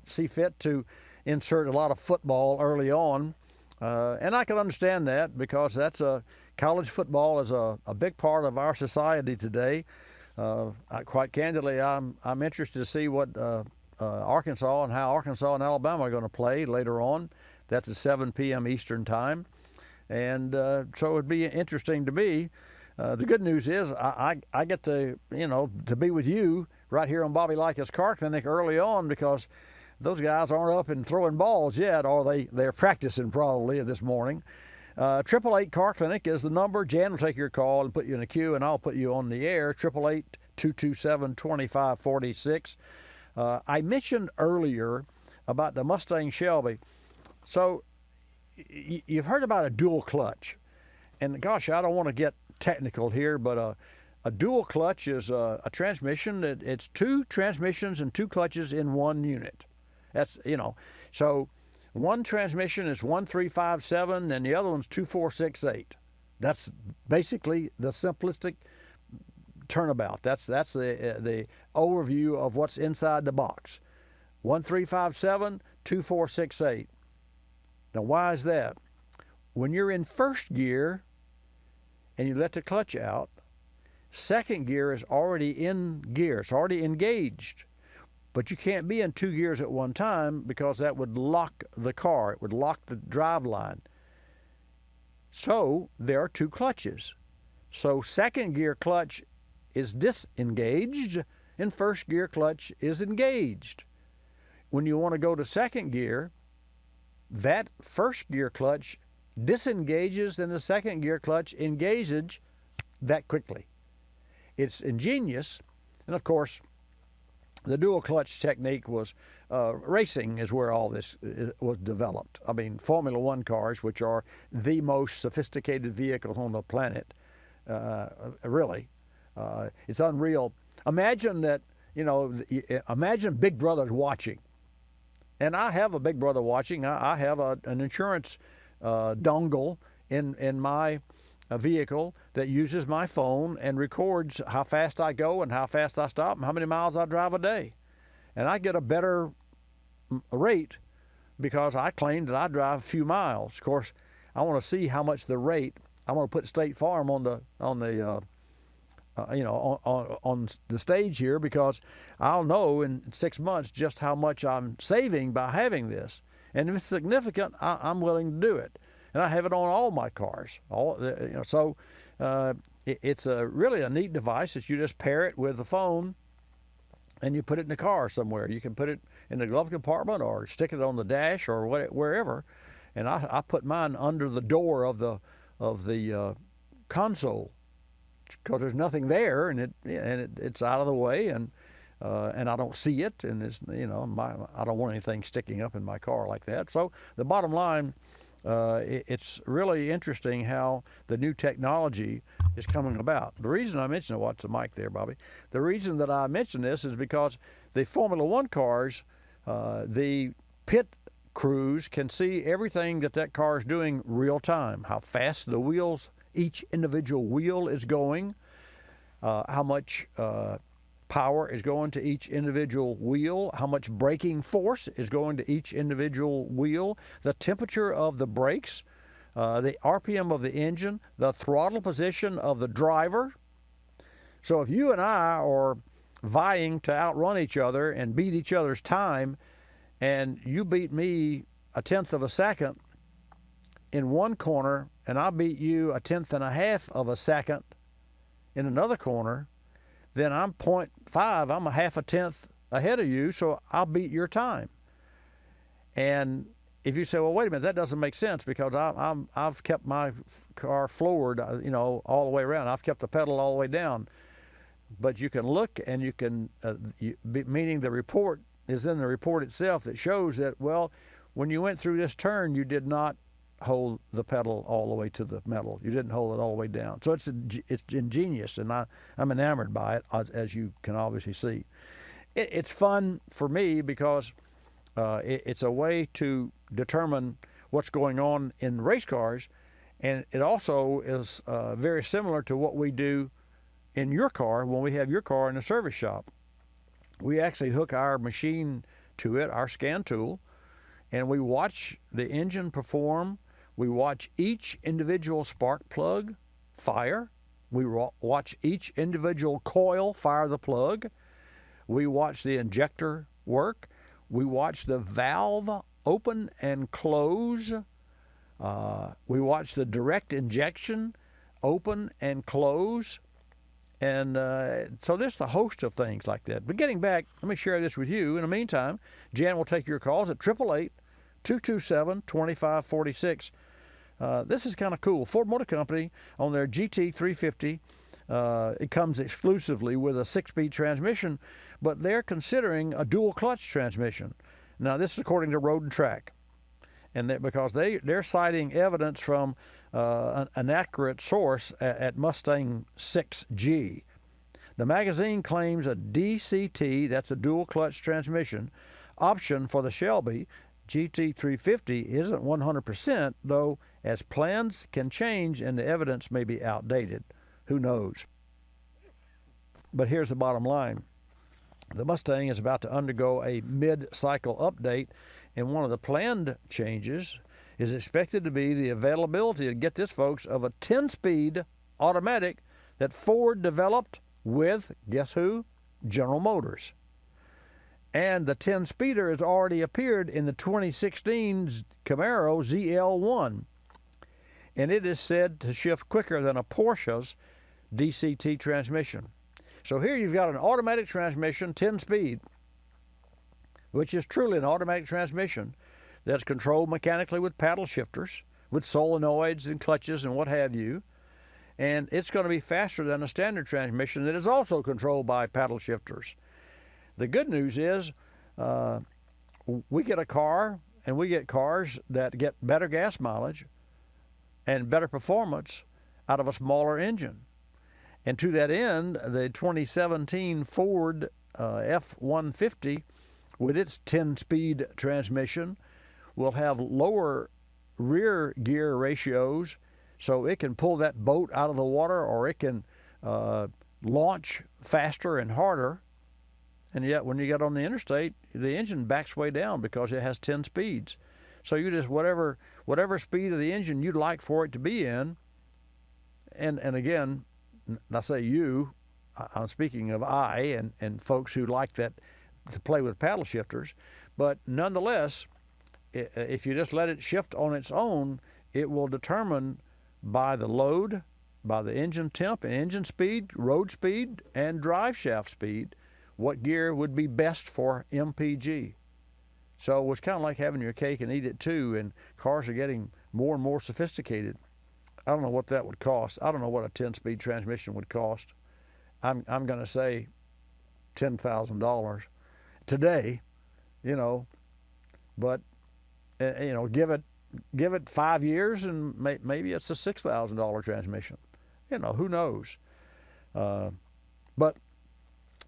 see fit to insert a lot of football early on. And I can understand that because that's college football is a big part of our society today. Quite candidly, I'm interested to see what Arkansas and how Arkansas and Alabama are going to play later on. That's at 7 p.m. Eastern time. And so it would be interesting to me. The good news is I get to be with you right here on Bobby Likis Car Clinic early on because those guys aren't up and throwing balls yet, or they're practicing probably this morning. 888 Car Clinic is the number. Jan will take your call and put you in a queue, and I'll put you on the air. 888-227-2546. I mentioned earlier about the Mustang Shelby. So you've heard about a dual clutch, and gosh, I don't want to get technical here, but a dual clutch is a transmission. It's two transmissions and two clutches in one unit. That's, so one transmission is 1357 and the other one's 2468. That's basically the simplistic turnabout. That's the overview of what's inside the box. 1357, 2468. Now, why is that? When you're in first gear and you let the clutch out, second gear is already in gear. It's already engaged. But you can't be in two gears at one time because that would lock the car. It would lock the drive line. So there are two clutches. So second gear clutch is disengaged and first gear clutch is engaged. When you want to go to second gear, that first gear clutch disengages and the second gear clutch engages that quickly. It's ingenious, and of course, the dual clutch technique was racing is where all this was developed. I mean, Formula One cars, which are the most sophisticated vehicles on the planet, really, it's unreal. Imagine that, imagine Big Brother's watching. And I have a Big Brother watching. I have an insurance dongle in my vehicle that uses my phone and records how fast I go and how fast I stop and how many miles I drive a day. And I get a better rate because I claim that I drive a few miles. Of course, I want to see how much the rate. I want to put State Farm on the stage here, because I'll know in 6 months just how much I'm saving by having this. And if it's significant, I'm willing to do it. And I have it on all my cars. It's really a neat device that you just pair it with the phone and you put it in the car somewhere. You can put it in the glove compartment or stick it on the dash or wherever. And I put mine under the door of the console, because there's nothing there, and it's out of the way, and I don't see it, and it's I don't want anything sticking up in my car like that. So the bottom line, it's really interesting how the new technology is coming about. The reason I mention what's the mic there, Bobby? The reason that I mention this is because the Formula One cars, the pit crews can see everything that car is doing real time, how fast the wheels, each individual wheel is going, how much power is going to each individual wheel, how much braking force is going to each individual wheel, the temperature of the brakes, the RPM of the engine, the throttle position of the driver. So if you and I are vying to outrun each other and beat each other's time, and you beat me 1/10 of a second in one corner, and I beat you 1/10.5 of a second in another corner, then I'm 0.5, I'm a 1/2 ahead of you, so I'll beat your time. And if you say, well, wait a minute, that doesn't make sense, because I've kept my car floored, all the way around. I've kept the pedal all the way down. But you can look, and you can, meaning the report is in the report itself that shows that, well, when you went through this turn, you did not hold the pedal all the way to the metal. You didn't hold it all the way down. So it's ingenious, and I'm enamored by it, as you can obviously see. It's fun for me because it's a way to determine what's going on in race cars, and it also is very similar to what we do in your car when we have your car in the service shop. We actually hook our machine to it, our scan tool, and we watch the engine perform. We watch each individual spark plug fire. We watch each individual coil fire the plug. We watch the injector work. We watch the valve open and close. We watch the direct injection open and close. And so there's a host of things like that. But getting back, let me share this with you. In the meantime, Jan will take your calls at 888-227-2546. This is kind of cool. Ford Motor Company, on their GT350, it comes exclusively with a 6-speed transmission, but they're considering a dual clutch transmission. Now, this is according to Road and Track, and because they're citing evidence from an accurate source at Mustang 6G. The magazine claims a DCT, that's a dual clutch transmission, option for the Shelby GT350 isn't 100%, though, as plans can change and the evidence may be outdated. Who knows? But here's the bottom line. The Mustang is about to undergo a mid-cycle update, and one of the planned changes is expected to be the availability, to get this, folks, of a 10-speed automatic that Ford developed with, guess who? General Motors. And the 10-speeder has already appeared in the 2016 Camaro ZL1. And it is said to shift quicker than a Porsche's DCT transmission. So here you've got an automatic transmission, 10-speed, which is truly an automatic transmission that's controlled mechanically with paddle shifters, with solenoids and clutches and what have you. And it's going to be faster than a standard transmission that is also controlled by paddle shifters. The good news is we get a car, and we get cars that get better gas mileage and better performance out of a smaller engine. And to that end, the 2017 Ford F-150 with its 10-speed transmission will have lower rear gear ratios, so it can pull that boat out of the water, or it can launch faster and harder. And yet when you get on the interstate, the engine backs way down because it has 10 speeds. So you just, whatever speed of the engine you'd like for it to be in, and again, I say you, I'm speaking of I and folks who like that to play with paddle shifters, but nonetheless, if you just let it shift on its own, it will determine by the load, by the engine temp, engine speed, road speed, and drive shaft speed, what gear would be best for MPG. So it's kind of like having your cake and eat it too, and cars are getting more and more sophisticated. I don't know what that would cost. I don't know what a 10-speed transmission would cost. I'm going to say $10,000 today, but give it 5 years and maybe it's a $6,000 transmission. Who knows? But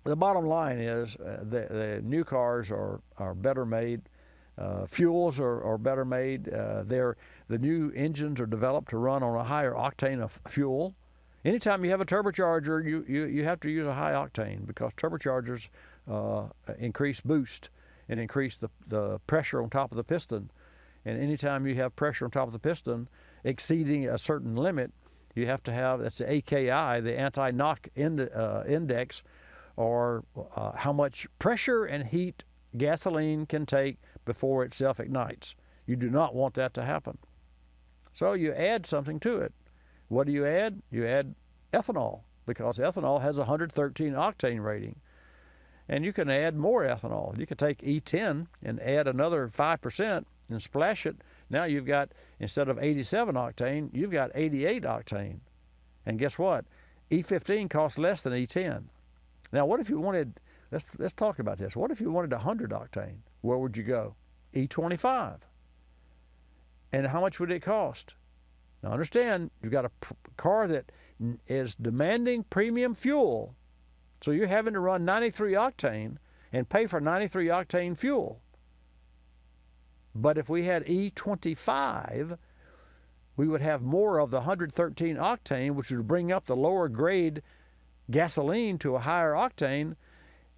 the bottom line is the new cars are better made. Fuels are better made. The new engines are developed to run on a higher octane of fuel. Anytime you have a turbocharger, you have to use a high octane because turbochargers increase boost and increase the pressure on top of the piston. And anytime you have pressure on top of the piston exceeding a certain limit, you have to have, that's the AKI, the anti-knock index, or how much pressure and heat gasoline can take before it self-ignites. You do not want that to happen. So you add something to it. What do you add? You add ethanol, because ethanol has a 113 octane rating. And you can add more ethanol. You could take E10 and add another 5% and splash it. Now you've got, instead of 87 octane, you've got 88 octane. And guess what? E15 costs less than E10. Now what if you wanted, let's talk about this. What if you wanted 100 octane? Where would you go? E25. And how much would it cost? Now understand, you've got a car that is demanding premium fuel. So you're having to run 93 octane and pay for 93 octane fuel. But if we had E25, we would have more of the 113 octane, which would bring up the lower grade gasoline to a higher octane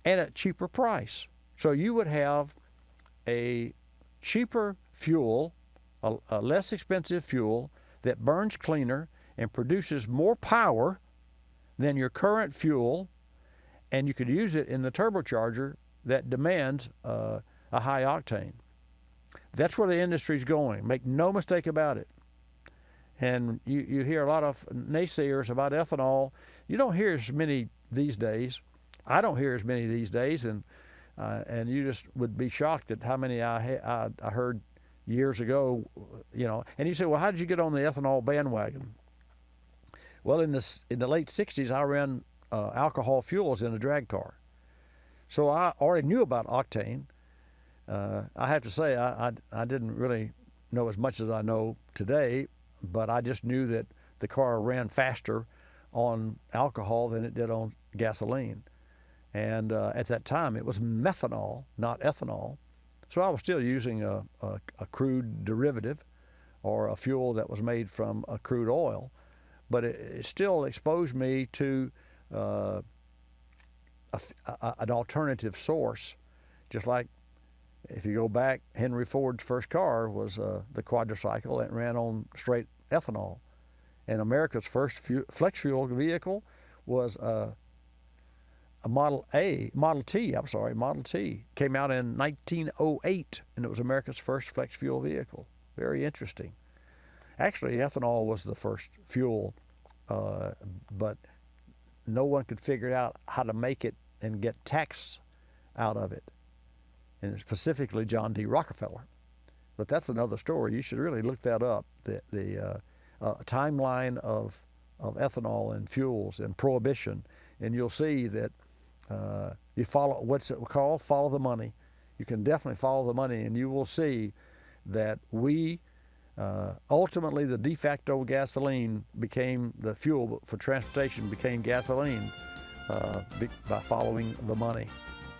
at a cheaper price. So you would have a cheaper fuel, a less expensive fuel that burns cleaner and produces more power than your current fuel, and you could use it in the turbocharger that demands a high octane. That's where the industry's going. Make no mistake about it. And you hear a lot of naysayers about ethanol. You don't hear as many these days. I don't hear as many these days, and you just would be shocked at how many I heard years ago. And you say, well, how did you get on the ethanol bandwagon? Well, in the late 60s, I ran alcohol fuels in a drag car. So I already knew about octane. I have to say I didn't really know as much as I know today, but I just knew that the car ran faster on alcohol than it did on gasoline. And at that time, it was methanol, not ethanol. So I was still using a crude derivative or a fuel that was made from a crude oil, but it still exposed me to an alternative source. Just like if you go back, Henry Ford's first car was the quadricycle that ran on straight ethanol. And America's first flex fuel vehicle was a Model T. Came out in 1908, and it was America's first flex fuel vehicle. Very interesting. Actually, ethanol was the first fuel, but no one could figure out how to make it and get tax out of it, and specifically John D. Rockefeller. But that's another story. You should really look that up. The timeline of ethanol and fuels and prohibition, and you'll see that you follow, what's it called? Follow the money. You can definitely follow the money, and you will see that we ultimately the de facto gasoline became the fuel for transportation, became gasoline by following the money.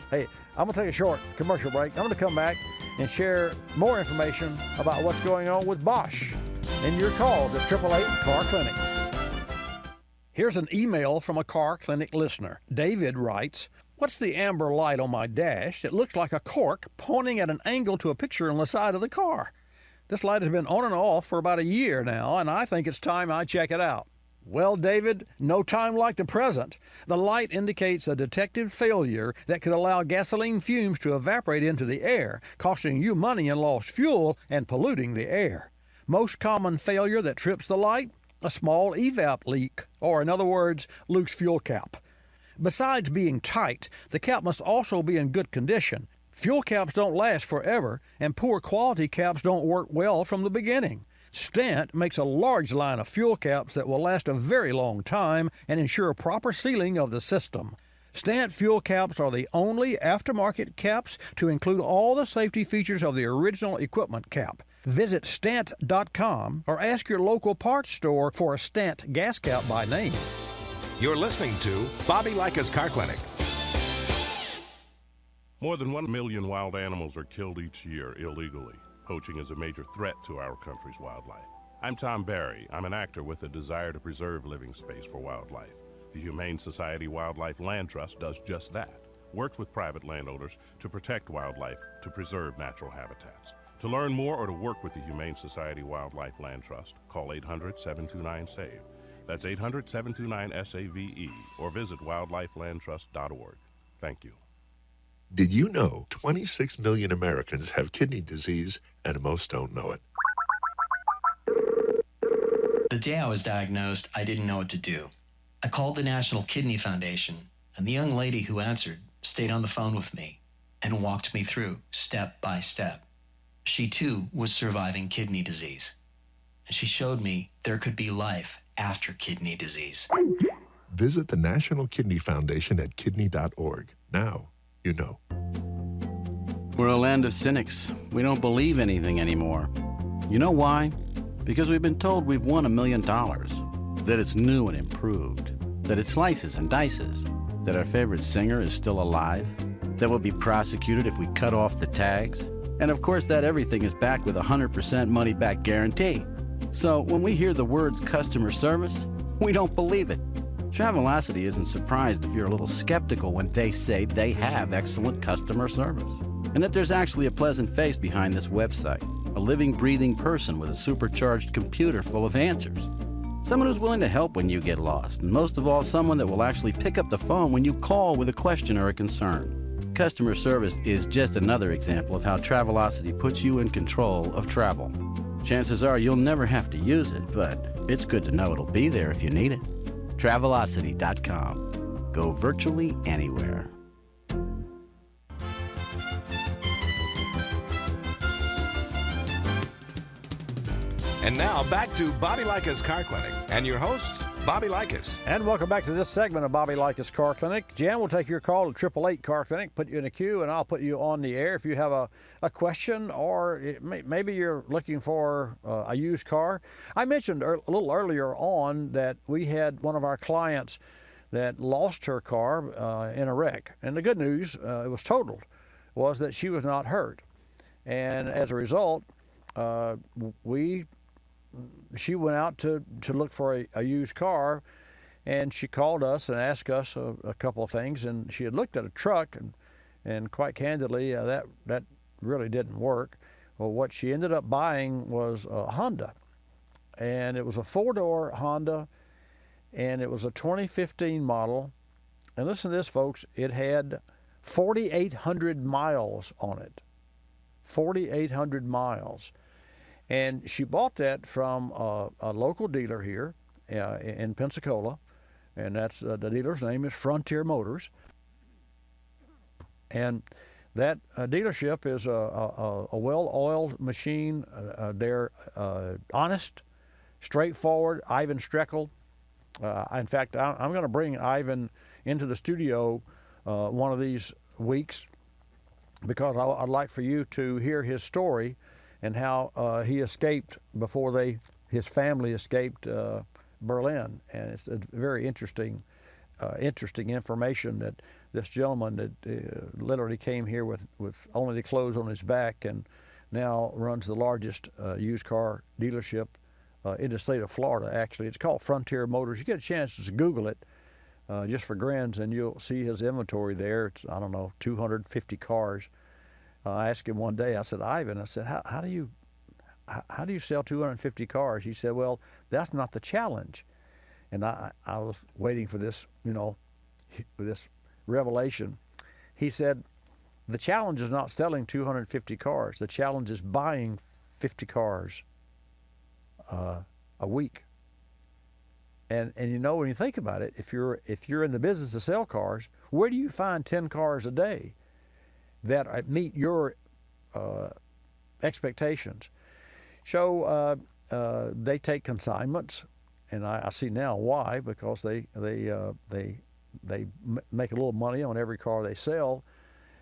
Hey, I'm going to take a short commercial break. I'm going to come back and share more information about what's going on with Bosch and your calls at 888 Car Clinic. Here's an email from a Car Clinic listener. David writes, "What's the amber light on my dash? It looks like a cork pointing at an angle to a picture on the side of the car. This light has been on and off for about a year now, and I think it's time I check it out." Well, David, no time like the present. The light indicates a detected failure that could allow gasoline fumes to evaporate into the air, costing you money and lost fuel and polluting the air. Most common failure that trips the light? A small evap leak, or in other words, loose fuel cap. Besides being tight, the cap must also be in good condition. Fuel caps don't last forever, and poor quality caps don't work well from the beginning. Stant makes a large line of fuel caps that will last a very long time and ensure proper sealing of the system. Stant fuel caps are the only aftermarket caps to include all the safety features of the original equipment cap. Visit Stant.com or ask your local parts store for a Stant gas cap by name. You're listening to Bobby Likis Car Clinic. More than 1 million wild animals are killed each year illegally. Poaching is a major threat to our country's wildlife. I'm Tom Barry. I'm an actor with a desire to preserve living space for wildlife. The Humane Society Wildlife Land Trust does just that. Works with private landowners to protect wildlife, to preserve natural habitats. To learn more or to work with the Humane Society Wildlife Land Trust, call 800-729-SAVE. That's 800-729-SAVE, or visit wildlifelandtrust.org. Thank you. Did you know 26 million Americans have kidney disease and most don't know it? The day I was diagnosed, I didn't know what to do. I called the National Kidney Foundation, and the young lady who answered stayed on the phone with me and walked me through step by step. She too was surviving kidney disease, and she showed me there could be life after kidney disease. Visit the National Kidney Foundation at kidney.org. Now, you know. We're a land of cynics. We don't believe anything anymore. You know why? Because we've been told we've won $1 million, that it's new and improved, that it slices and dices, that our favorite singer is still alive, that we'll be prosecuted if we cut off the tags, and of course that everything is backed with a 100% money-back guarantee. So when we hear the words customer service, we don't believe it. Travelocity isn't surprised if you're a little skeptical when they say they have excellent customer service, and that there's actually a pleasant face behind this website, a living, breathing person with a supercharged computer full of answers. Someone who's willing to help when you get lost, and most of all, someone that will actually pick up the phone when you call with a question or a concern. Customer service is just another example of how Travelocity puts you in control of travel. Chances are you'll never have to use it, but it's good to know it'll be there if you need it. Travelocity.com. Go virtually anywhere. And now back to Bobby Likis Car Clinic and your host, Bobby Likis. And welcome back to this segment of Bobby Likis Car Clinic. Jan will take your call to 888 Car Clinic, put you in a queue, and I'll put you on the air if you have a question or maybe you're looking for a used car. I mentioned a little earlier on that we had one of our clients that lost her car in a wreck. And the good news, it was totaled, was that she was not hurt. And as a result, she went out to look for a used car, and she called us and asked us a couple of things, and she had looked at a truck, and quite candidly, that really didn't work. Well, what she ended up buying was a Honda, and it was a four-door Honda, and it was a 2015 model, and listen to this, folks, it had 4,800 miles on it, 4,800 miles. And she bought that from a local dealer here in Pensacola, and that's the dealer's name is Frontier Motors. And that dealership is a well-oiled machine. They're honest, straightforward. Ivan Streckel. In fact, I'm going to bring Ivan into the studio one of these weeks because I'd like for you to hear his story and how he escaped before his family escaped Berlin. And it's a very interesting information that this gentleman that literally came here with only the clothes on his back and now runs the largest used car dealership in the state of Florida. Actually, it's called Frontier Motors. You get a chance to Google it just for grins, and you'll see his inventory there. It's, I don't know, 250 cars. I asked him one day, I said, Ivan, I said, how do you sell 250 cars? He said, well, that's not the challenge. And I was waiting for this, this revelation. He said, the challenge is not selling 250 cars. The challenge is buying 50 cars a week. And when you think about it, if you're in the business to sell cars, where do you find 10 cars a day that meet your expectations? So they take consignments, and I see now why, because they make a little money on every car they sell,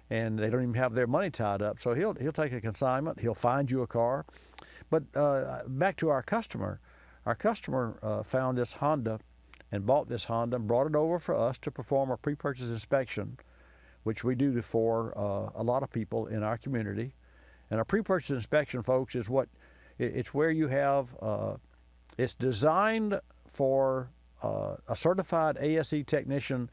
and they don't even have their money tied up. So he'll take a consignment, he'll find you a car. But back to our customer. Our customer found this Honda and bought this Honda and brought it over for us to perform a pre-purchase inspection, which we do for a lot of people in our community. And a pre-purchase inspection, folks, is it's where you have, it's designed for a certified ASE technician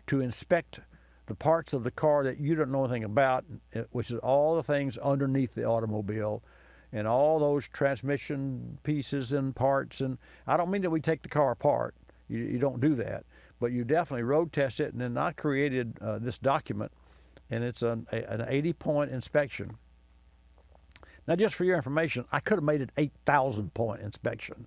to inspect the parts of the car that you don't know anything about, which is all the things underneath the automobile and all those transmission pieces and parts. And I don't mean that we take the car apart. You don't do that. But you definitely road test it. And then I created this document, and it's an 80-point inspection. Now, just for your information, I could have made it 8,000-point inspection.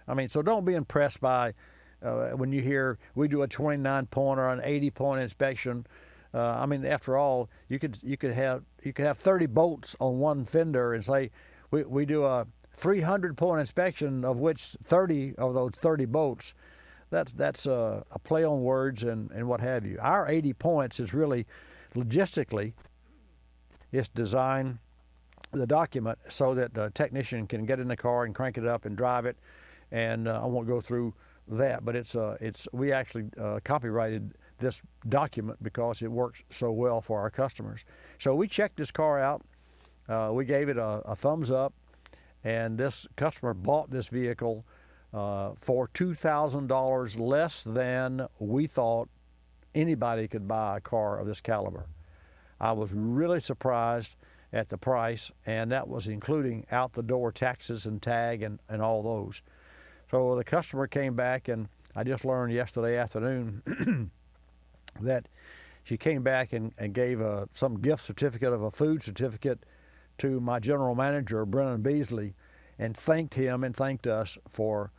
I mean, so don't be impressed by when you hear we do a 29-point or an 80-point inspection. I mean, after all, you could have 30 bolts on one fender and say we do a 300-point inspection, of which 30 of those 30 bolts. That's a play on words and what have you. Our 80 points is really logistically, it's designed the document so that the technician can get in the car and crank it up and drive it. And I won't go through that, but we actually copyrighted this document because it works so well for our customers. So we checked this car out. We gave it a thumbs up, and this customer bought this vehicle for $2,000 less than we thought anybody could buy a car of this caliber. I was really surprised at the price, and that was including out the door taxes and tag and all those. So the customer came back, and I just learned yesterday afternoon that she came back and gave some gift certificate of a food certificate to my general manager, Brennan Beasley, and thanked him and thanked us for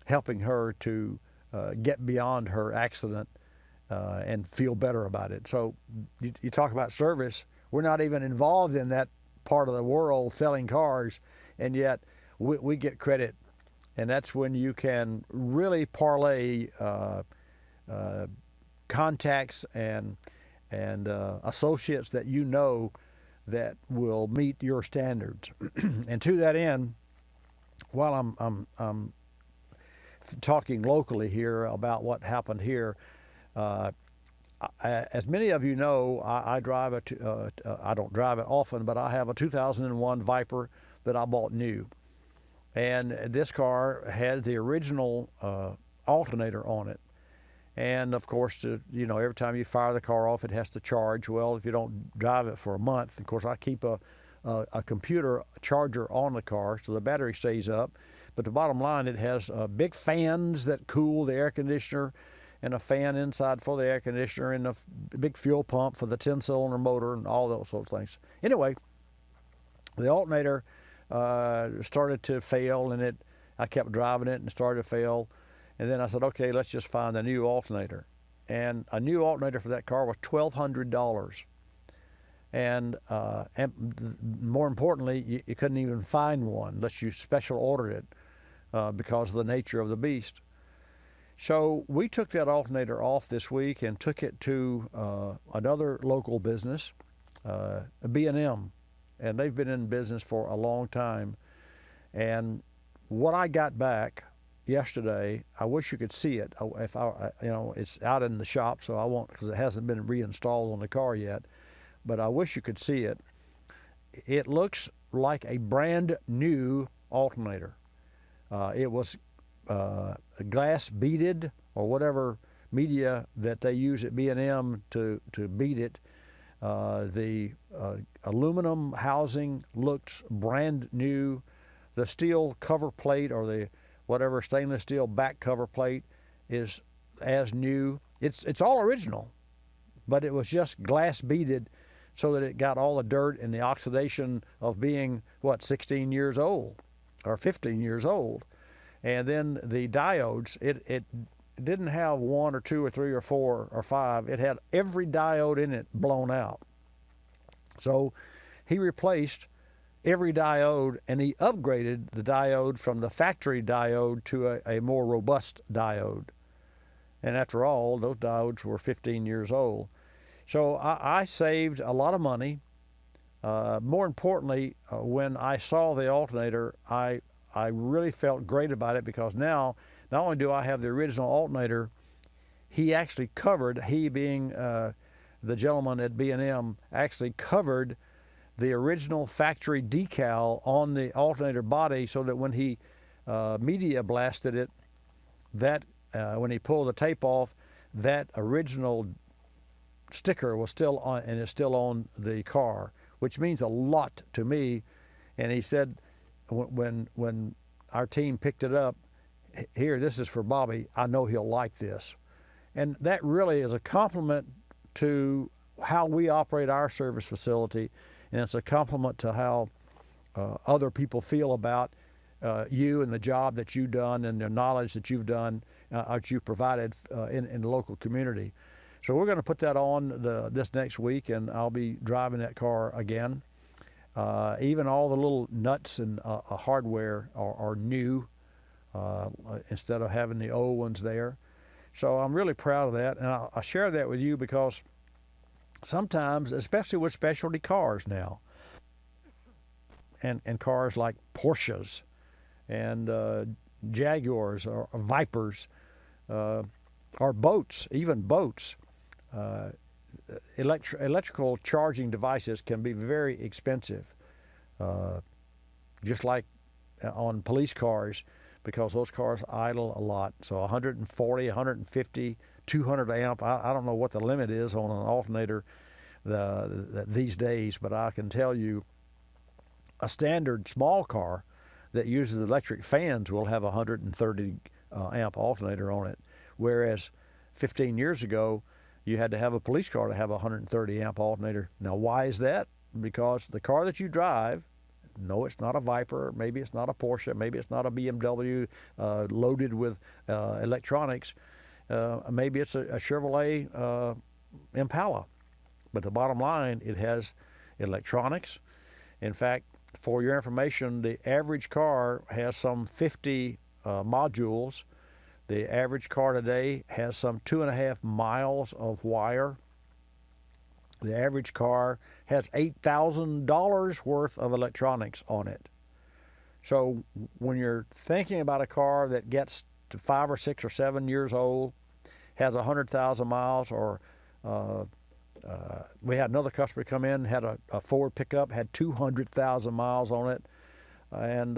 helping her to get beyond her accident and feel better about it. So you talk about service. We're not even involved in that part of the world selling cars, and yet we get credit. And that's when you can really parlay contacts and associates that you know that will meet your standards. And to that end, while I'm talking locally here about what happened here, as many of you know, I drive I don't drive it often, but I have a 2001 Viper that I bought new. And this car had the original alternator on it. And of course, every time you fire the car off, it has to charge. Well, if you don't drive it for a month, of course, I keep a computer charger on the car so the battery stays up. But the bottom line, it has big fans that cool the air conditioner, and a fan inside for the air conditioner, and a big fuel pump for the 10-cylinder motor, and all those sorts of things. Anyway, the alternator started to fail, and I kept driving it and started to fail. And then I said, okay, let's just find a new alternator. And a new alternator for that car was $1,200. And more importantly, you couldn't even find one unless you special ordered it because of the nature of the beast. So we took that alternator off this week and took it to another local business, B&M, and they've been in business for a long time. And what I got back yesterday, I wish you could see it. If it's out in the shop, so I won't, because it hasn't been reinstalled on the car yet. But I wish you could see it. It looks like a brand new alternator. It was glass beaded, or whatever media that they use at B&M to beat it. The aluminum housing looks brand new. The steel cover plate, or the whatever stainless steel back cover plate, is as new. It's all original, but it was just glass beaded so that it got all the dirt and the oxidation of being, 16 years old or 15 years old. And then the diodes, it didn't have 1 or 2 or 3 or 4 or 5. It had every diode in it blown out. So he replaced every diode, and he upgraded the diode from the factory diode to a more robust diode. And after all, those diodes were 15 years old. So I saved a lot of money. More importantly, when I saw the alternator, I really felt great about it, because now not only do I have the original alternator, he actually covered, he being the gentleman at B&M, actually covered the original factory decal on the alternator body, so that when he media blasted it, that when he pulled the tape off, that original sticker was still on, and is still on the car, which means a lot to me. And he said, when our team picked it up, here, this is for Bobby, I know he'll like this. And that really is a compliment to how we operate our service facility, and it's a compliment to how other people feel about you and the job that you've done, and the knowledge that you've done, that you provided in the local community. So we're going to put that on this next week, and I'll be driving that car again. Even all the little nuts and hardware are new, instead of having the old ones there. So I'm really proud of that, and I share that with you because sometimes, especially with specialty cars now, and cars like Porsches and Jaguars or Vipers, or boats, even boats, electrical charging devices can be very expensive, just like on police cars, because those cars idle a lot. So 140, 150, 200 amp, I don't know what the limit is on an alternator these days, but I can tell you a standard small car that uses electric fans will have a 130 amp alternator on it, whereas 15 years ago you had to have a police car to have a 130 amp alternator. Now, why is that? Because the car that you drive, no, it's not a Viper, maybe it's not a Porsche, maybe it's not a BMW loaded with electronics, maybe it's a Chevrolet Impala. But the bottom line, it has electronics. In fact, for your information, the average car has some 50 modules. The average car today has some 2.5 miles of wire. The average car has $8,000 worth of electronics on it. So when you're thinking about a car that gets to 5 or 6 or 7 years old, has 100,000 miles, or we had another customer come in, had a Ford pickup, had 200,000 miles on it. And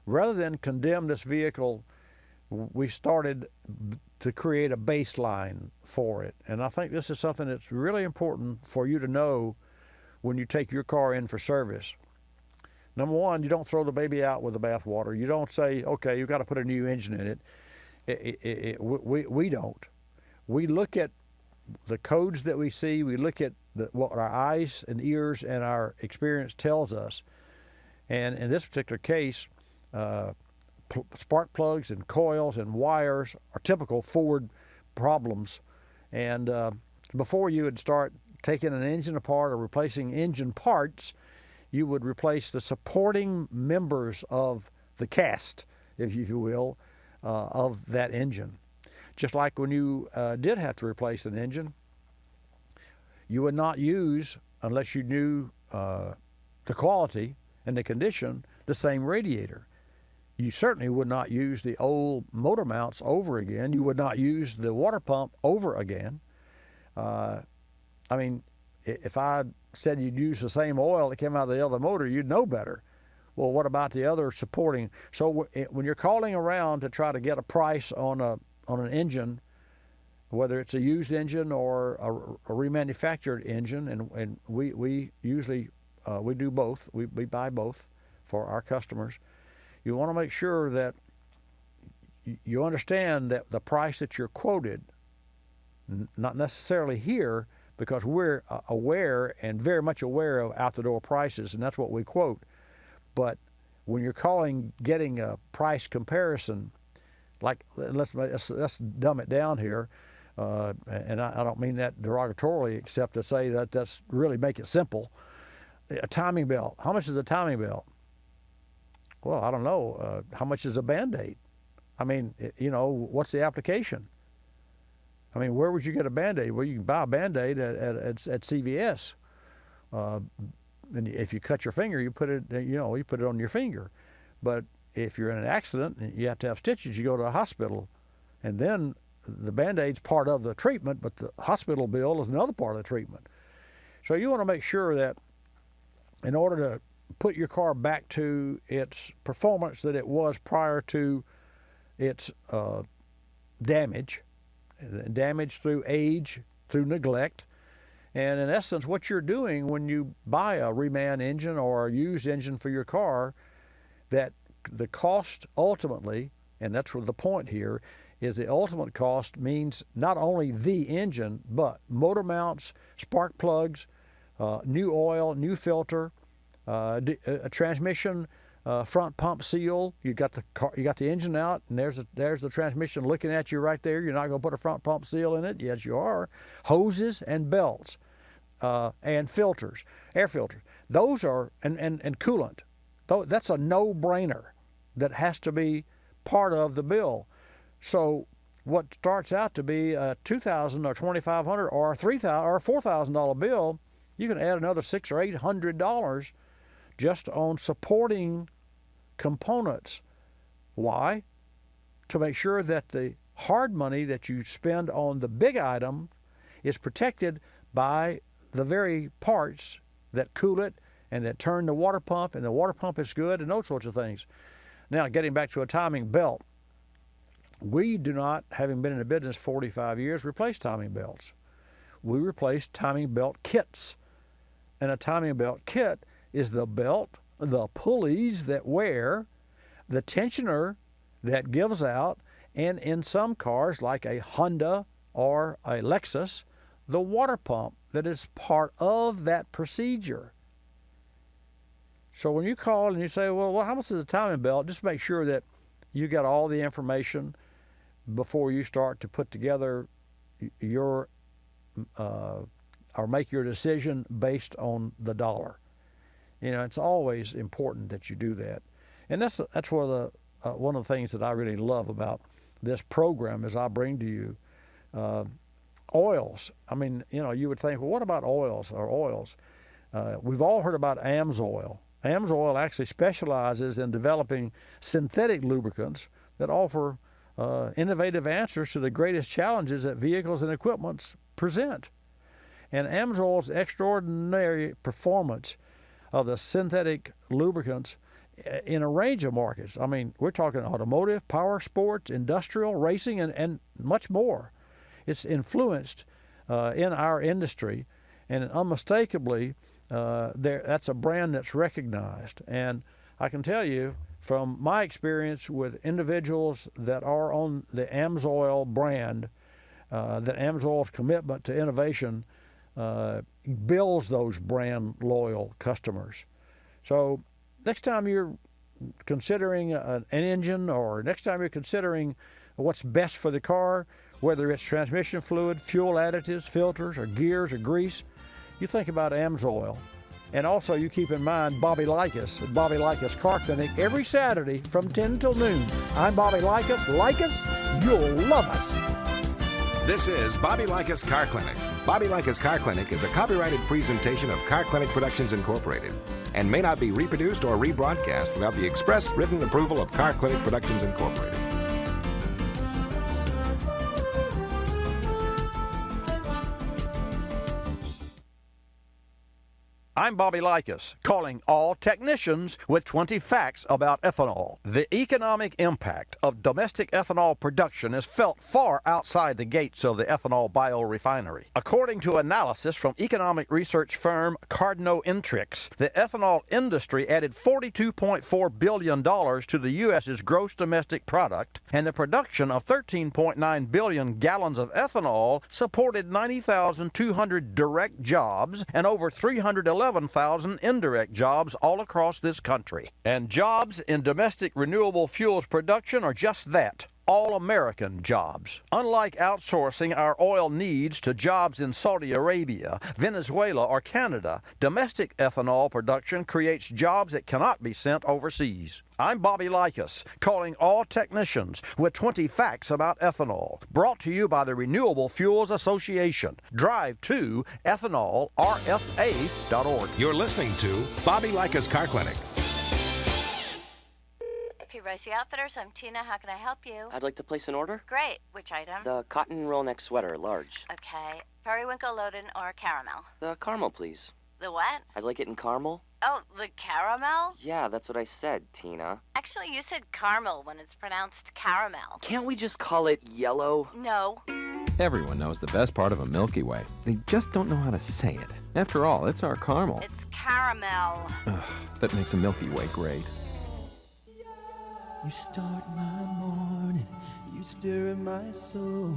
rather than condemn this vehicle, we started to create a baseline for it. And I think this is something that's really important for you to know when you take your car in for service. Number one, you don't throw the baby out with the bathwater. You don't say, okay, you've got to put a new engine in it. We don't. We look at the codes that we see. We look at what our eyes and ears and our experience tells us. And in this particular case, spark plugs and coils and wires are typical Ford problems. And before you would start taking an engine apart or replacing engine parts, you would replace the supporting members of the cast, if you will, of that engine. Just like when you did have to replace an engine, you would not use, unless you knew the quality and the condition, the same radiator. You certainly would not use the old motor mounts over again. You would not use the water pump over again. I mean, if I said you'd use the same oil that came out of the other motor, you'd know better. Well, what about the other supporting? So when you're calling around to try to get a price on an engine, whether it's a used engine or a remanufactured engine, and we usually we do both. We buy both for our customers. You want to make sure that you understand that the price that you're quoted, not necessarily here, because we're aware and very much aware of out-the-door prices, and that's what we quote. But when you're getting a price comparison, like let's dumb it down here, and I don't mean that derogatorily, except to say that that's really make it simple. A timing belt. How much is a timing belt? Well, I don't know. How much is a Band-Aid? I mean, what's the application? I mean, where would you get a Band-Aid? Well, you can buy a Band-Aid at CVS. And if you cut your finger, you put it on your finger. But if you're in an accident and you have to have stitches, you go to a hospital, and then the Band-Aid's part of the treatment, but the hospital bill is another part of the treatment. So you want to make sure that in order to put your car back to its performance that it was prior to its damage through age, through neglect. And in essence, what you're doing when you buy a reman engine or a used engine for your car, that the cost ultimately, and that's where the point here, is the ultimate cost means not only the engine, but motor mounts, spark plugs, new oil, new filter, a transmission front pump seal. You got the engine out, and there's the transmission looking at you right there. You're not going to put a front pump seal in it. Yes, you are. Hoses and belts, and filters, air filters. Those are and coolant. That's a no-brainer. That has to be part of the bill. So what starts out to be a $2,000 or $2,500 or $3,000 or $4,000 bill, you can add another $600 or $800 just on supporting components. Why? To make sure that the hard money that you spend on the big item is protected by the very parts that cool it and that turn the water pump, and the water pump is good, and those sorts of things. Now, getting back to a timing belt, we do not, having been in the business 45 years, replace timing belts. We replace timing belt kits. And a timing belt kit is the belt, the pulleys that wear, the tensioner that gives out, and in some cars like a Honda or a Lexus, the water pump that is part of that procedure. So when you call and you say, well, how much is a timing belt? Just make sure that you got all the information before you start to put together your or make your decision based on the dollar. It's always important that you do that. And that's one of the things that I really love about this program is I bring to you oils. I mean, you would think, well, what about oils or oils? We've all heard about AMSOIL. AMSOIL actually specializes in developing synthetic lubricants that offer innovative answers to the greatest challenges that vehicles and equipment present. And AMSOIL's extraordinary performance of the synthetic lubricants in a range of markets. I mean, we're talking automotive, power sports, industrial, racing, and much more. It's influenced in our industry, and unmistakably, that's a brand that's recognized. And I can tell you from my experience with individuals that are on the AMSOIL brand, that AMSOIL's commitment to innovation builds those brand loyal customers. So next time you're considering an engine, or next time you're considering what's best for the car, whether it's transmission fluid, fuel additives, filters, or gears, or grease, you think about AMSOIL. And also you keep in mind Bobby Likis at Bobby Likis Car Clinic every Saturday from 10 till noon. I'm Bobby Likis. Like us, you'll love us. This is Bobby Likis Car Clinic. Bobby Likis Car Clinic is a copyrighted presentation of Car Clinic Productions Incorporated and may not be reproduced or rebroadcast without the express written approval of Car Clinic Productions Incorporated. I'm Bobby Likis, calling all technicians with 20 facts about ethanol. The economic impact of domestic ethanol production is felt far outside the gates of the ethanol biorefinery. According to analysis from economic research firm Cardno Intrix, the ethanol industry added $42.4 billion to the U.S.'s gross domestic product, and the production of 13.9 billion gallons of ethanol supported 90,200 direct jobs and over 311,000 indirect jobs all across this country. And jobs in domestic renewable fuels production are just that. All-American jobs. Unlike outsourcing our oil needs to jobs in Saudi Arabia, Venezuela, or Canada, domestic ethanol production creates jobs that cannot be sent overseas. I'm Bobby Likis, calling all technicians with 20 facts about ethanol. Brought to you by the Renewable Fuels Association. Drive to ethanolrfa.org. You're listening to Bobby Likis Car Clinic. P. Outfitters, I'm Tina. How can I help you? I'd like to place an order. Great. Which item? The cotton roll neck sweater, large. Okay. Periwinkle, loaded, or caramel? The caramel, please. The what? I'd like it in caramel. Oh, the caramel? Yeah, that's what I said, Tina. Actually, you said caramel when it's pronounced caramel. Can't we just call it yellow? No. Everyone knows the best part of a Milky Way. They just don't know how to say it. After all, it's our caramel. It's caramel. Ugh, that makes a Milky Way great. You start my morning, you stir in my soul,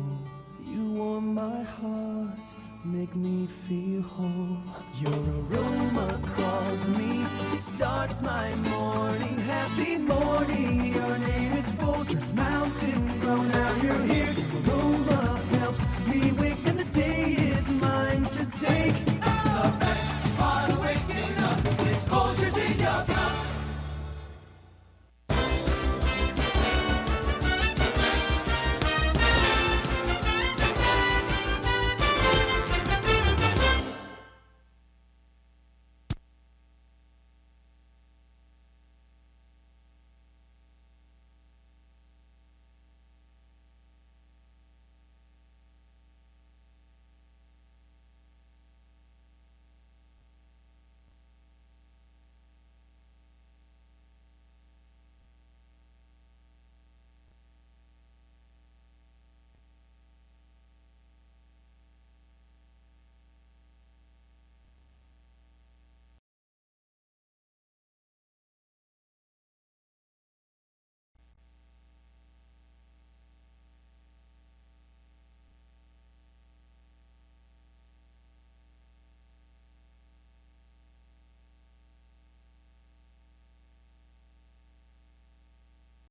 you warm my heart, make me feel whole. Your aroma calls me, starts my morning, happy morning. Your name is Folgers Mountain Grow, now you're here. Your aroma helps me wake up.